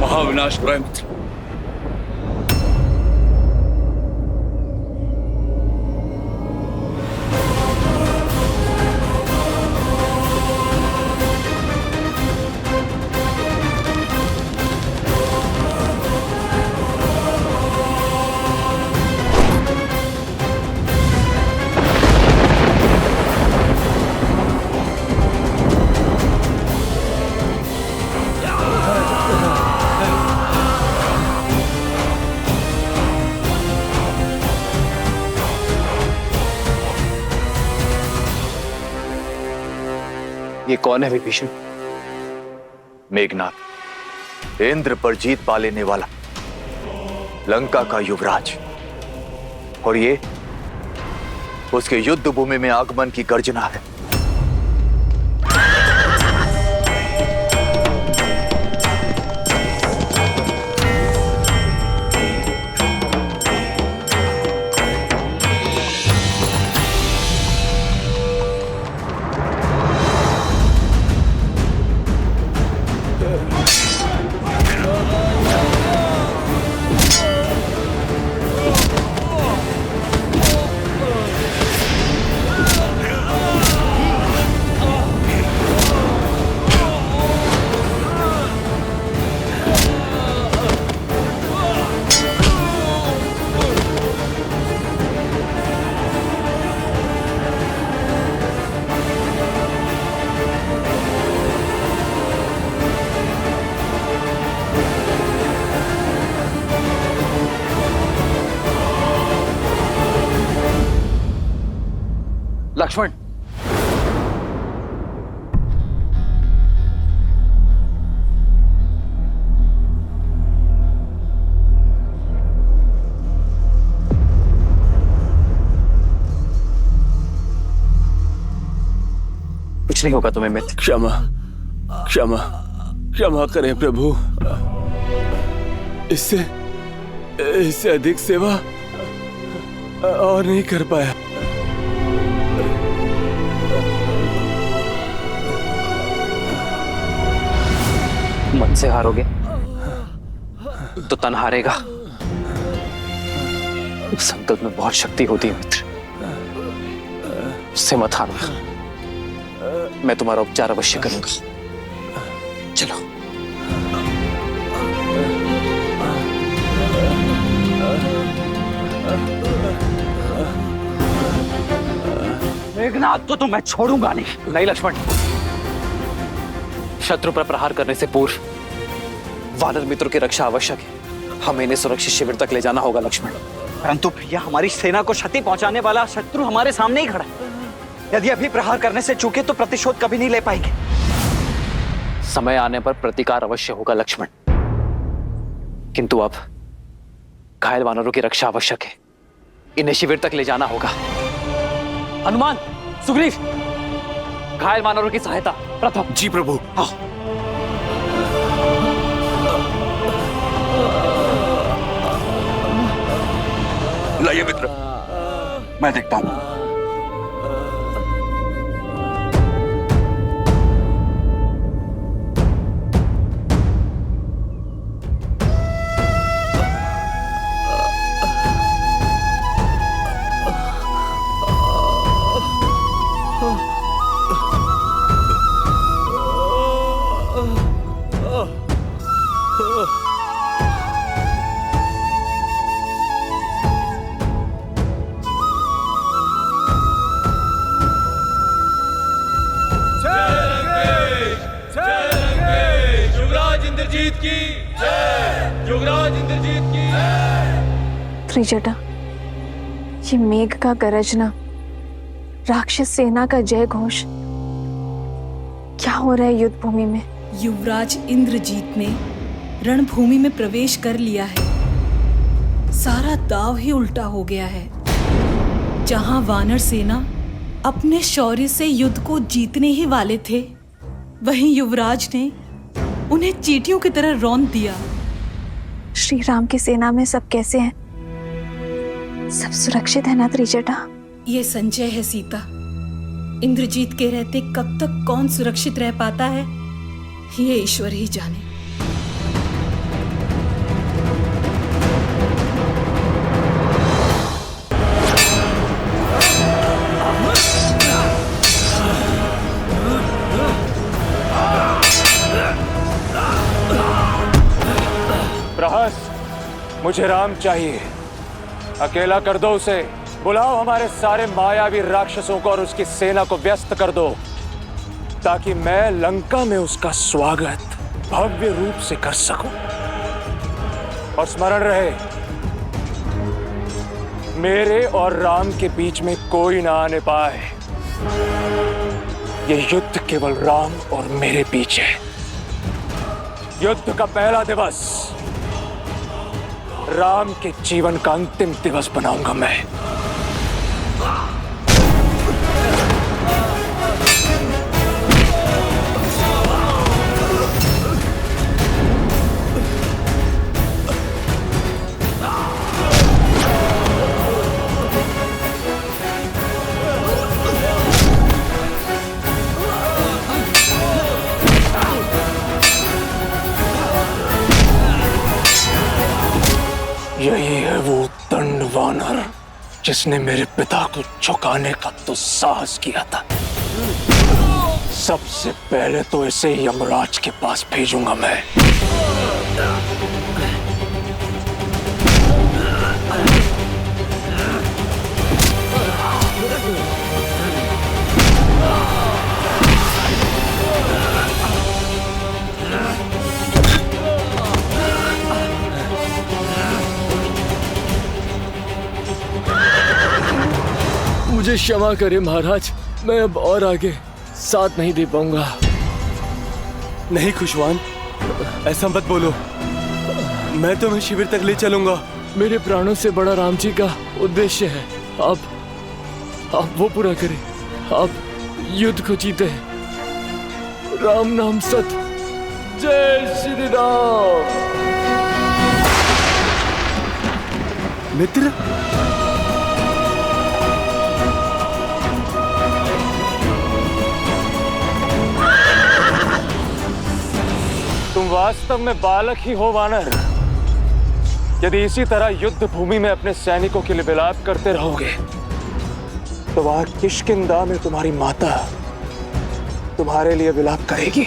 महाविनाश मित्र, ये कौन है विभीषण? मेघनाथ, इंद्र पर जीत पा लेने वाला लंका का युवराज। और ये उसके युद्ध भूमि में आगमन की गर्जना है। लक्ष्मण, कुछ नहीं होगा तुम्हें मित्र। क्षमा क्षमा क्षमा करें प्रभु। इससे अधिक सेवा और नहीं कर पाया। मन से हारोगे तो तन हारेगा। उस संकल्प में बहुत शक्ति होती है मित्र, उससे मत हारना। मैं तुम्हारा उपचार अवश्य करूंगा। चलो। मेघनाथ को तो मैं छोड़ूंगा नहीं। नहीं लक्ष्मण, शत्रु पर प्रहार करने से पूर्व वानर मित्रों की रक्षा आवश्यक है। हमें इन्हें सुरक्षित शिविर तक ले जाना होगा लक्ष्मण। परंतु भैया, हमारी सेना को क्षति पहुंचाने वाला शत्रु हमारे सामने ही खड़ा है। यदि अभी प्रहार करने से चूके तो प्रतिशोध कभी नहीं ले पाएंगे। समय आने पर प्रतिकार अवश्य होगा लक्ष्मण, किंतु अब घायल वानरों की रक्षा आवश्यक है। इन्हें शिविर तक ले जाना होगा। हनुमान, सुग्रीव, घायल वानरों की सहायता प्रथम। जी प्रभु। हाँ। लाइए मित्र, मैं देखता हूं। त्रिजटा, ये मेघ का गरजना, राक्षस सेना का जय घोष, क्या हो रहा है युद्ध भूमि में? युवराज इंद्रजीत ने रणभूमि में प्रवेश कर लिया है। सारा दाव ही उल्टा हो गया है। जहां वानर सेना अपने शौर्य से युद्ध को जीतने ही वाले थे, वहीं युवराज ने उन्हें चींटियों की तरह रौंद दिया। श्री राम की सेना में सब कैसे हैं? सब सुरक्षित है ना त्रिजटा? ये संजय है सीता। इंद्रजीत के रहते कब तक कौन सुरक्षित रह पाता है, ये ईश्वर ही जाने। प्रहस, मुझे राम चाहिए। अकेला कर दो उसे। बुलाओ हमारे सारे मायावी राक्षसों को और उसकी सेना को व्यस्त कर दो, ताकि मैं लंका में उसका स्वागत भव्य रूप से कर सकूं। और स्मरण रहे, मेरे और राम के बीच में कोई ना आने पाए। ये युद्ध केवल राम और मेरे बीच है। युद्ध का पहला दिवस राम के जीवन का अंतिम दिवस बनाऊंगा मैं। यही है वो दंड वानर जिसने मेरे पिता को झुकाने का तो साहस किया था। सबसे पहले तो इसे यमराज के पास भेजूंगा मैं। मुझे क्षमा करें महाराज, मैं अब और आगे साथ नहीं दे पाऊंगा। नहीं खुशवान, ऐसा मत बोलो। मैं तुम्हें शिविर तक ले चलूंगा। मेरे प्राणों से बड़ा राम जी का उद्देश्य है। आप वो पूरा करें। आप युद्ध को जीते। राम नाम सत। जय श्री राम। मित्र, तुम वास्तव में बालक ही हो वानर। यदि इसी तरह युद्ध भूमि में अपने सैनिकों के लिए विलाप करते रहोगे तो वहां किष्किंधा में तुम्हारी माता तुम्हारे लिए विलाप करेगी।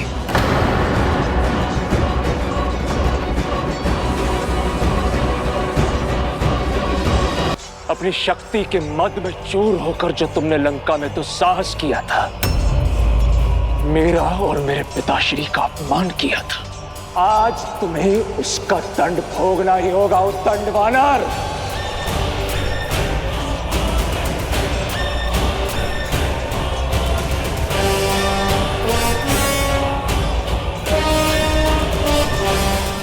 अपनी शक्ति के मद में चूर होकर जो तुमने लंका में तो साहस किया था, मेरा और मेरे पिताश्री का अपमान किया था, आज तुम्हें उसका दंड भोगना ही होगा, उस दंड वानर।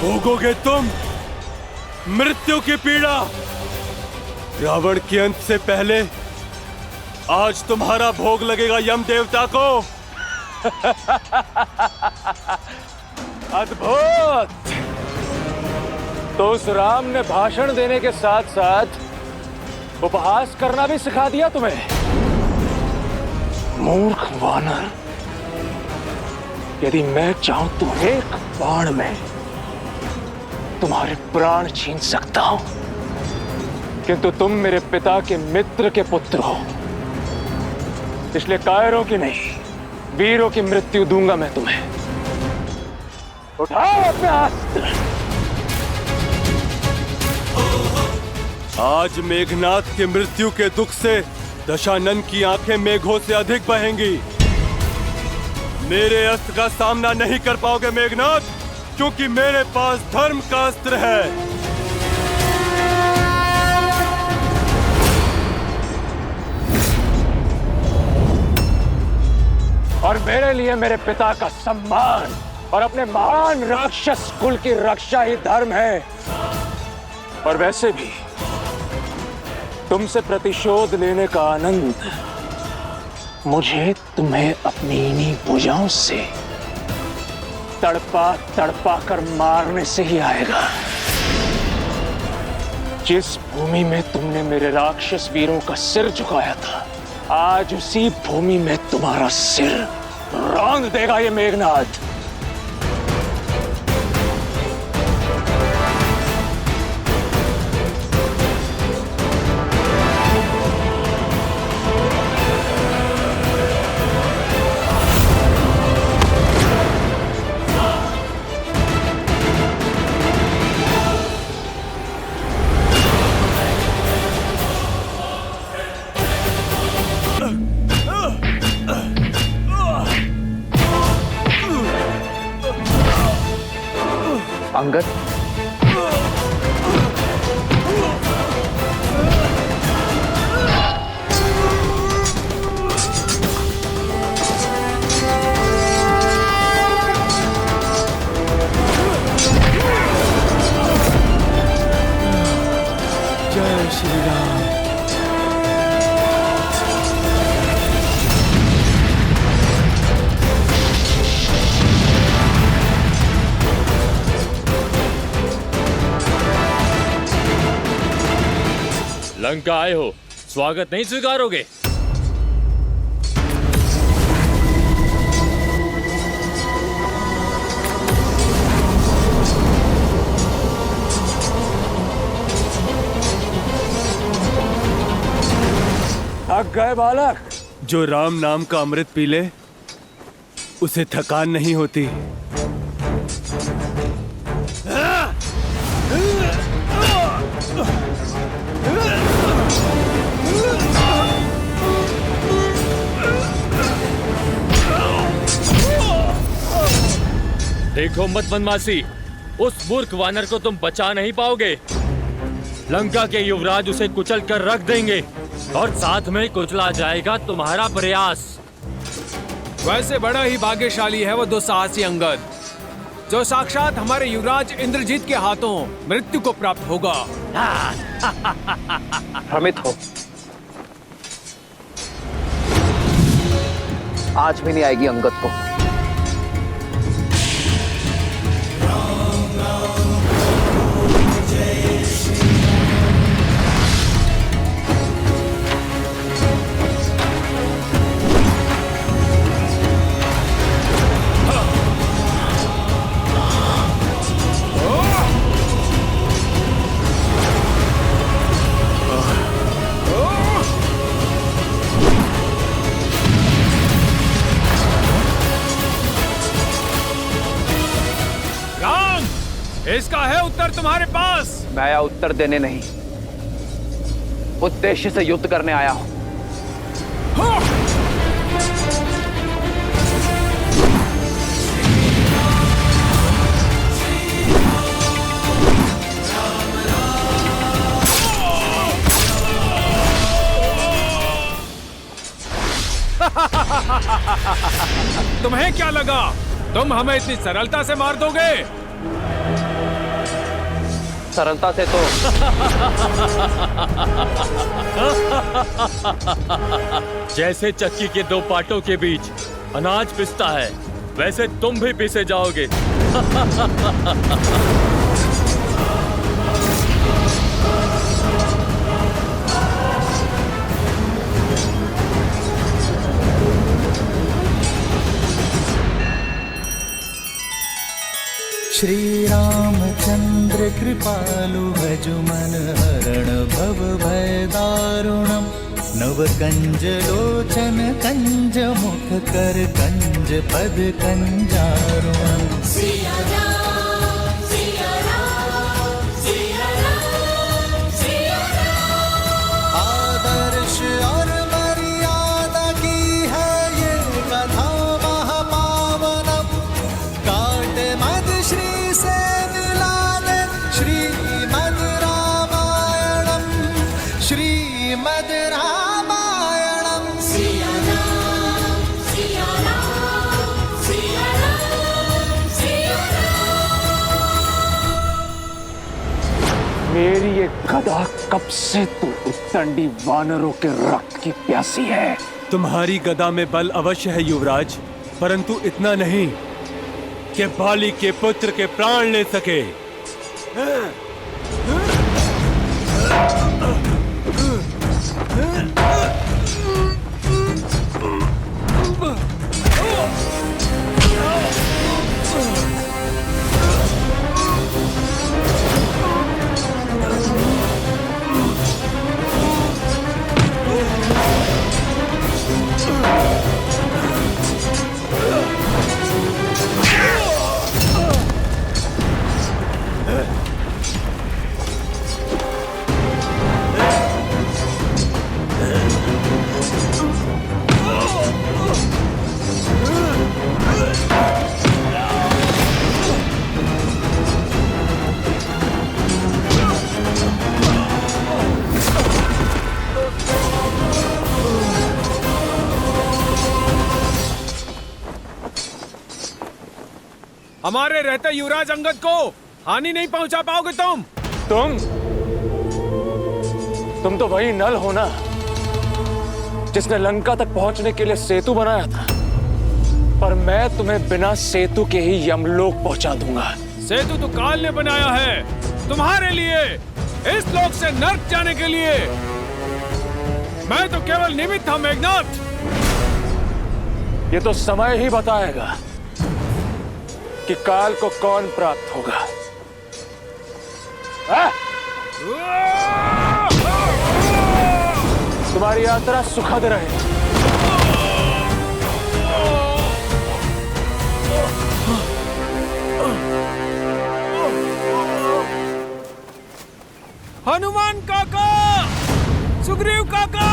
भोगोगे तुम मृत्यु की पीड़ा। रावण के अंत से पहले आज तुम्हारा भोग लगेगा यम देवता को। अद्भुत! तो उस राम ने भाषण देने के साथ साथ उपहास करना भी सिखा दिया तुम्हें। मूर्ख वानर, यदि मैं चाहूं तो एक बाण में तुम्हारे प्राण छीन सकता हूं, किंतु तुम मेरे पिता के मित्र के पुत्र हो, इसलिए कायरों की नहीं वीरों की मृत्यु दूंगा मैं तुम्हें। उठाओ अपने अस्त्र। आज मेघनाथ की मृत्यु के दुख से दशानन की आंखें मेघों से अधिक बहेंगी। मेरे अस्त्र का सामना नहीं कर पाओगे मेघनाथ, क्योंकि मेरे पास धर्म का अस्त्र है। और मेरे लिए मेरे पिता का सम्मान और अपने महान राक्षस कुल की रक्षा ही धर्म है। और वैसे भी तुमसे प्रतिशोध लेने का आनंद मुझे तुम्हें अपनी इन्हीं भुजाओं से तड़पा तड़पा कर मारने से ही आएगा। जिस भूमि में तुमने मेरे राक्षस वीरों का सिर झुकाया था, आज उसी भूमि में तुम्हारा सिर रौंद देगा ये मेघनाथ। अंगद, जय श्री राम। लंका आए हो, स्वागत नहीं स्वीकारोगे? थक गए बालक? जो राम नाम का अमृत पी ले उसे थकान नहीं होती। देखो मत बदमाशी, उस मूर्ख वानर को तुम बचा नहीं पाओगे। लंका के युवराज उसे कुचल कर रख देंगे और साथ में कुचला जाएगा तुम्हारा प्रयास। वैसे बड़ा ही भाग्यशाली है वो दुस्साहसी अंगद, जो साक्षात हमारे युवराज इंद्रजीत के हाथों मृत्यु को प्राप्त होगा। भ्रमित हो, आज भी नहीं आएगी अंगद को। उत्तर तुम्हारे पास? मैं आया उत्तर देने नहीं, उद्देश्य से युद्ध करने आया हूं। तुम्हें क्या लगा तुम हमें इतनी सरलता से मार दोगे? सरलता से तो जैसे चक्की के दो पाटों के बीच अनाज पिसता है, वैसे तुम भी पिसे जाओगे। श्री रामचंद्र कृपालु भजु मन हरण भव भय दारुणम नव कंज लोचन कंज मुख कर कंज पद कंजारुणम। सिया राम सिया राम सिया राम सिया राम। आदर्श और मर्यादा की है ये कथा महापावनम। काट मद श्री से मिलाने श्रीमद् रामायणम श्रीमद् रामायणम। सिया राम सिया राम सिया राम सिया राम। मेरी ये गदा कब से तू उत्तंडी वानरों के रक्त की प्यासी है। तुम्हारी गदा में बल अवश्य है युवराज, परंतु इतना नहीं कि बाली के पुत्र के प्राण ले सके। हमारे रहते युवराज अंगद को हानि नहीं पहुंचा पाओगे तुम तो वही नल हो ना जिसने लंका तक पहुंचने के लिए सेतु बनाया था, पर मैं तुम्हें बिना सेतु के ही यमलोक पहुंचा दूंगा। सेतु तो काल ने बनाया है तुम्हारे लिए, इस लोक से नर्क जाने के लिए। मैं तो केवल निमित्त था मेघनाथ। ये तो समय ही बताएगा कि काल को कौन प्राप्त होगा। तुम्हारी यात्रा सुखद रहे। हनुमान काका, सुग्रीव काका,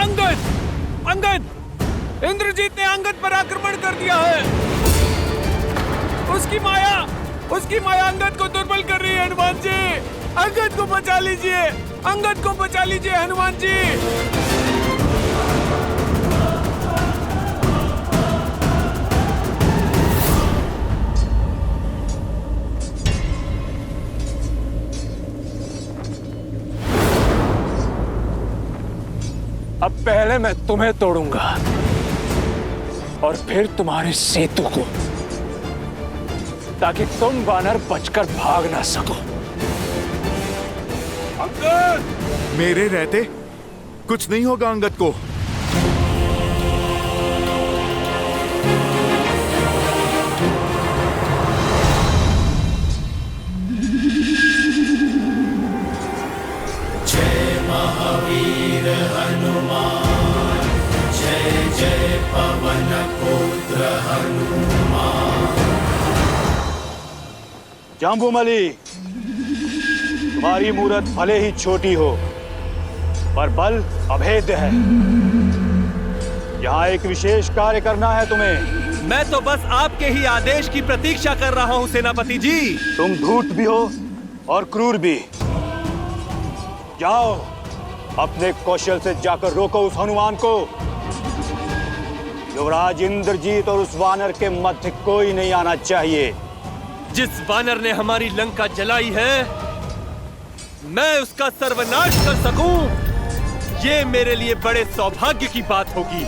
अंगद, इंद्रजीत ने अंगद पर आक्रमण कर दिया है। उसकी माया अंगद को दुर्बल कर रही है। हनुमान जी, अंगद को बचा लीजिए, अंगद को बचा लीजिए हनुमान जी। अब पहले मैं तुम्हें तोड़ूंगा और फिर तुम्हारे सेतु को, ताकि तुम वानर बचकर भाग ना सको। अंगद! मेरे रहते कुछ नहीं होगा अंगद को। जय महावीर हनुमान, जय जय पवन पुत्र हनुमान। जाम्बूमली, तुम्हारी मूरत भले ही छोटी हो, पर बल अभेद्य है। यहाँ एक विशेष कार्य करना है तुम्हें। मैं तो बस आपके ही आदेश की प्रतीक्षा कर रहा हूँ सेनापति जी। तुम धूर्त भी हो और क्रूर भी। जाओ, अपने कौशल से जाकर रोको उस हनुमान को। युवराज इंद्रजीत और उस वानर के मध्य कोई नहीं आना चाहिए। जिस वानर ने हमारी लंका जलाई है, मैं उसका सर्वनाश कर सकूं, ये मेरे लिए बड़े सौभाग्य की बात होगी।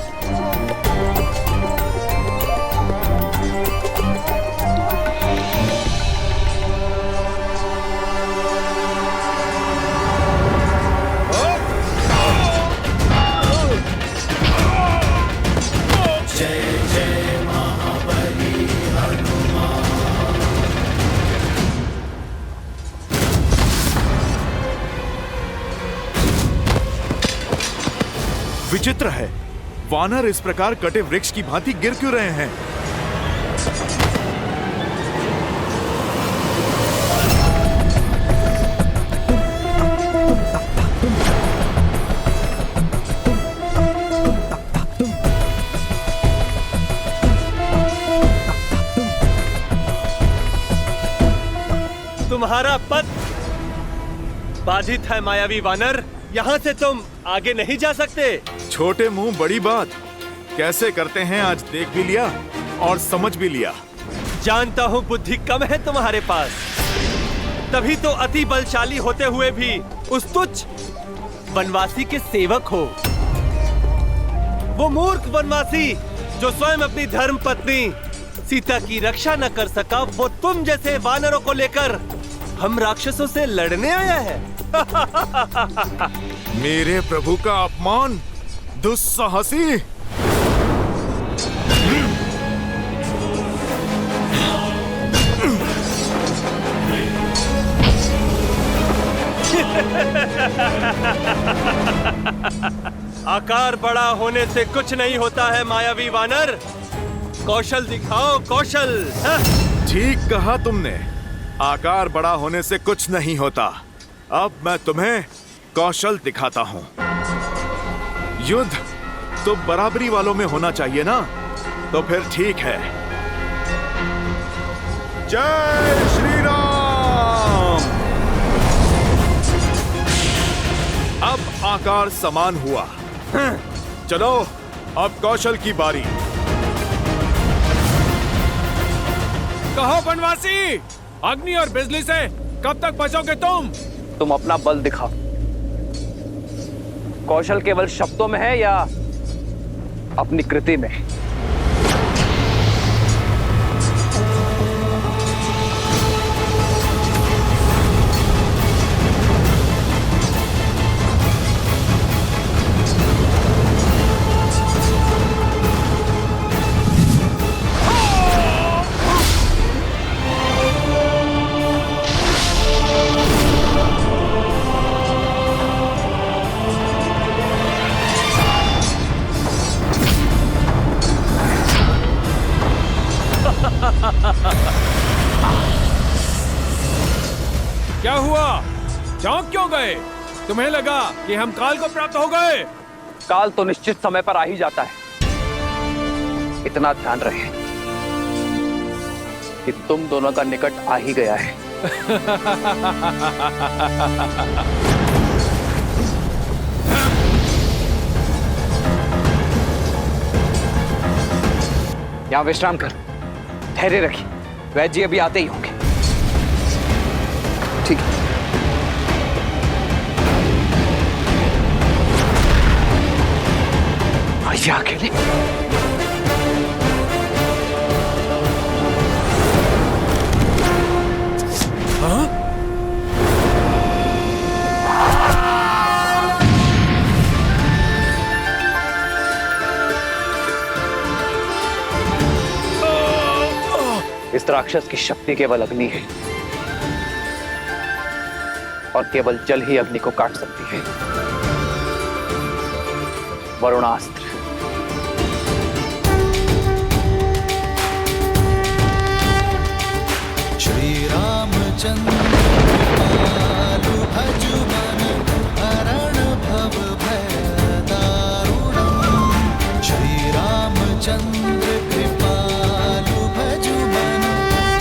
विचित्र है, वानर इस प्रकार कटे वृक्ष की भांति गिर क्यों रहे हैं? तुम्हारा पथ बाधित है मायावी वानर, यहाँ से तुम आगे नहीं जा सकते। छोटे मुंह बड़ी बात कैसे करते हैं, आज देख भी लिया और समझ भी लिया। जानता हूँ बुद्धि कम है तुम्हारे पास, तभी तो अति बलशाली होते हुए भी उस तुच्छ वनवासी के सेवक हो। वो मूर्ख वनवासी जो स्वयं अपनी धर्म पत्नी सीता की रक्षा न कर सका, वो तुम जैसे वानरों को लेकर हम राक्षसों से लड़ने आया है। मेरे प्रभु का अपमान, दुस्साहसी। आकार बड़ा होने से कुछ नहीं होता है मायावी वानर, कौशल दिखाओ, कौशल। ठीक कहा तुमने, आकार बड़ा होने से कुछ नहीं होता। अब मैं तुम्हें कौशल दिखाता हूं। युद्ध तो बराबरी वालों में होना चाहिए ना, तो फिर ठीक है। जय श्री राम। अब आकार समान हुआ। चलो, अब कौशल की बारी। कहो वनवासी, अग्नि और बिजली से कब तक बचोगे तुम? तुम अपना बल दिखाओ। कौशल केवल शब्दों में है या अपनी कृति में? क्या हुआ? चौंक क्यों गए? तुम्हें लगा कि हम काल को प्राप्त हो गए? काल तो निश्चित समय पर आ ही जाता है। इतना ध्यान रहे कि तुम दोनों का निकट आ ही गया है। यहां विश्राम कर, धैर्य रखिए, वैद्य जी अभी आते ही होंगे। ठीक है। आइए अकेले। हाँ? इस राक्षस की शक्ति केवल अग्नि है और केवल जल ही अग्नि को काट सकती है। वरुणास्त्र। श्री राम चंद्रपालु भजुमन हरण भव भय दारुणम् श्री रामचंद्र कृपालु भजुमन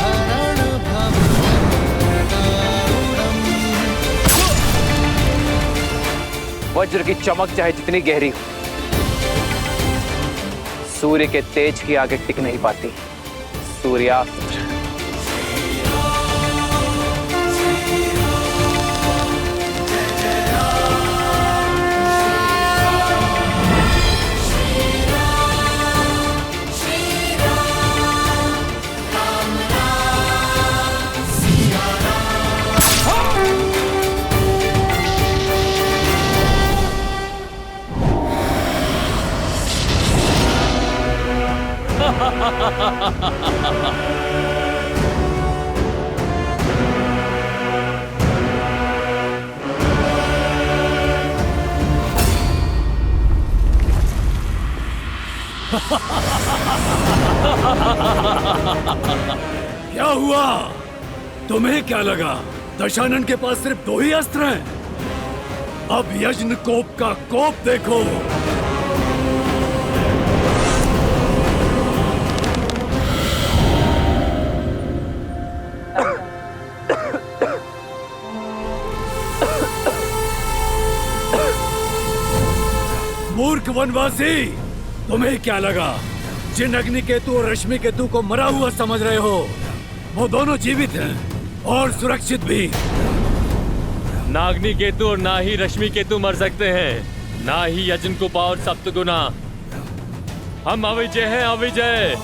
हरण भव भय दारुणम्। वज्र की चमक चाहे जितनी गहरी हो, सूर्य के तेज की आगे टिक नहीं पाती। सूर्यास्त क्या हुआ? तुम्हें क्या लगा दशानन के पास सिर्फ 2 ही अस्त्र हैं? अब यज्ञ कोप का कोप देखो। मूर्ख वनवासी, तुम्हें क्या लगा जिन अग्निकेतु और रश्मि केतु को मरा हुआ समझ रहे हो, वो दोनों जीवित हैं और सुरक्षित भी। ना अग्नि केतु और ना ही रश्मि केतु मर सकते हैं, ना ही यजन कुपा और सप्तगुना। हम अविजय हैं, अविजय।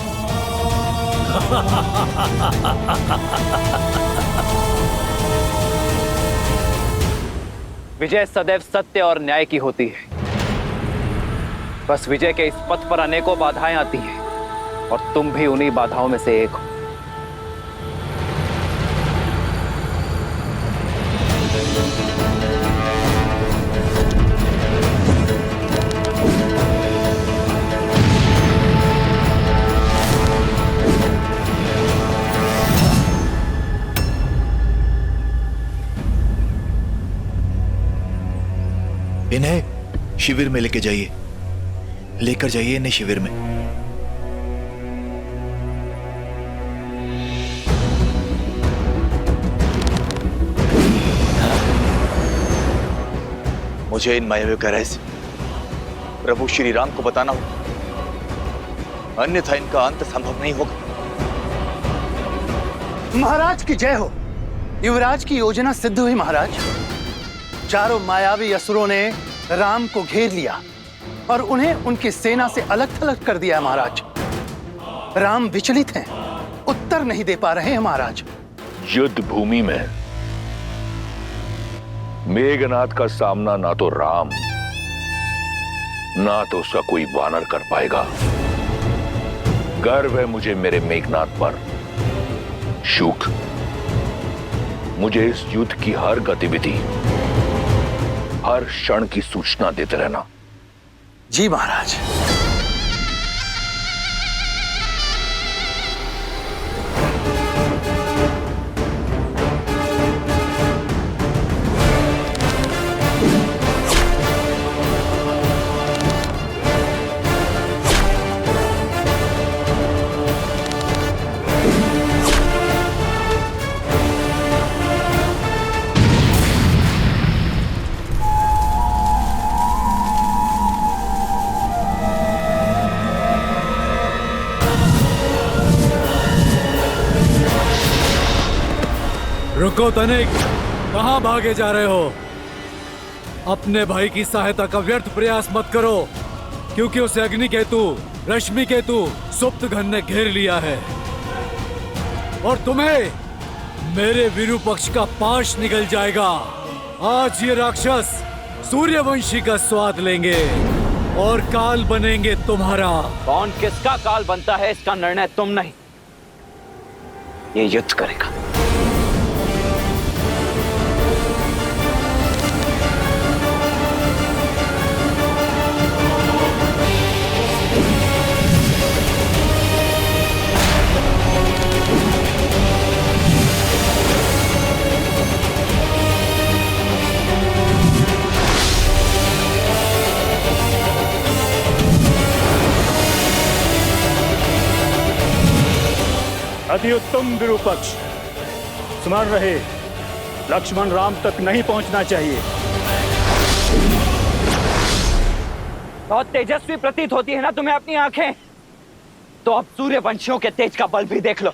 विजय सदैव सत्य और न्याय की होती है। बस विजय के इस पथ पर अनेकों बाधाएं आती हैं और तुम भी उन्हीं बाधाओं में से एक हो। इन्हें शिविर में लेकर जाइए इन्हें शिविर में। मुझे इन मायावी का रहस्य प्रभु श्री राम को बताना होगा, अन्यथा इनका अंत संभव नहीं होगा। महाराज की जय हो। युवराज की योजना सिद्ध हुई महाराज। चारों मायावी असुरों ने राम को घेर लिया और उन्हें उनकी सेना से अलग थलग कर दिया है महाराज। राम विचलित हैं, उत्तर नहीं दे पा रहे हैं महाराज। युद्ध भूमि में मेघनाथ का सामना ना तो राम ना तो उसका कोई वानर कर पाएगा। गर्व है मुझे मेरे मेघनाथ पर। शुक, मुझे इस युद्ध की हर गतिविधि, हर क्षण की सूचना देते रहना। जी महाराज। रुको तनिक, कहां भागे जा रहे हो? अपने भाई की सहायता का व्यर्थ प्रयास मत करो, क्योंकि उसे अग्नि केतु, रश्मि केतु, सुप्त घन ने घेर लिया है और तुम्हें मेरे विरूपक्ष का पाश निकल जाएगा। आज ये राक्षस सूर्यवंशी का स्वाद लेंगे और काल बनेंगे तुम्हारा। कौन किसका काल बनता है इसका निर्णय तुम नहीं, ये युद्ध करेगा। अति उत्तम विरूपक्ष। स्मरण रहे, लक्ष्मण राम तक नहीं पहुंचना चाहिए। बहुत तेजस्वी प्रतीत होती है ना तुम्हें अपनी आंखें? तो अब सूर्यवंशियों के तेज का बल भी देख लो।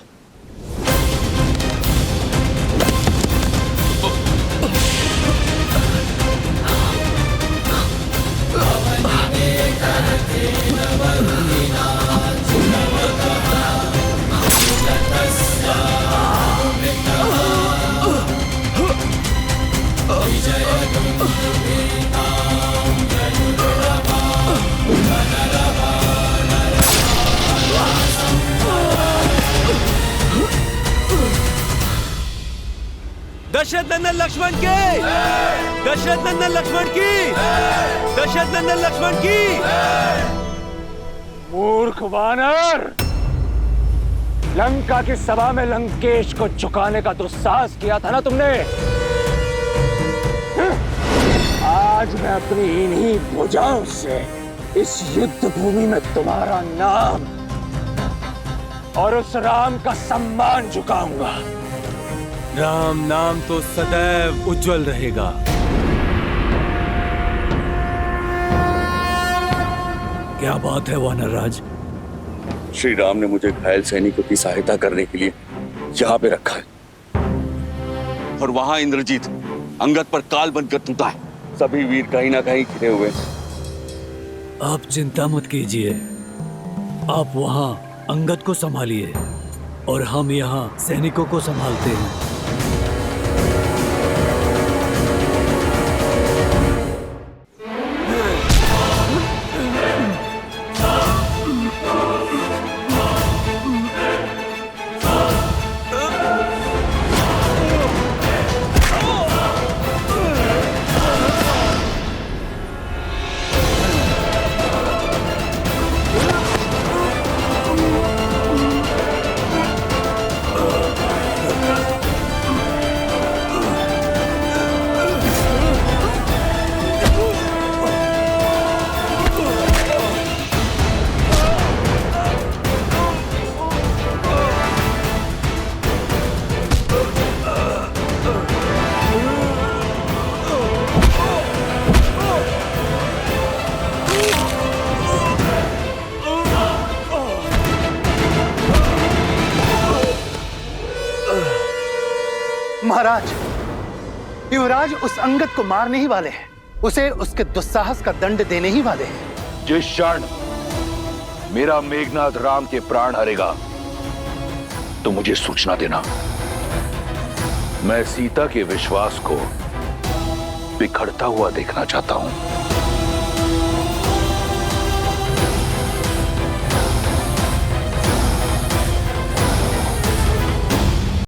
दशरथ नंदन लक्ष्मण की, दशरथ नंदन लक्ष्मण की, दशरथ नंदन लक्ष्मण की। मूर्ख वानर, लंका की सभा में लंकेश को झुकाने का दुस्साहस किया था ना तुमने। आज मैं अपनी इन्हीं भुजाओं से इस युद्ध भूमि में तुम्हारा नाम और उस राम का सम्मान झुकाऊंगा। राम नाम तो सदैव उज्जवल रहेगा। क्या बात है वानरराज? श्री राम ने मुझे घायल सैनिकों की सहायता करने के लिए यहाँ पे रखा है, और वहां इंद्रजीत अंगद पर काल बनकर टूटा है। सभी वीर कहीं ना कहीं घिरे हुए। आप चिंता मत कीजिए, आप वहां अंगद को संभालिए और हम यहाँ सैनिकों को संभालते हैं। महाराज, युवराज उस अंगद को मारने ही वाले हैं, उसे उसके दुस्साहस का दंड देने ही वाले हैं। जिस क्षण मेरा मेघनाथ राम के प्राण हरेगा तो मुझे सूचना देना। मैं सीता के विश्वास को बिखरता हुआ देखना चाहता हूं।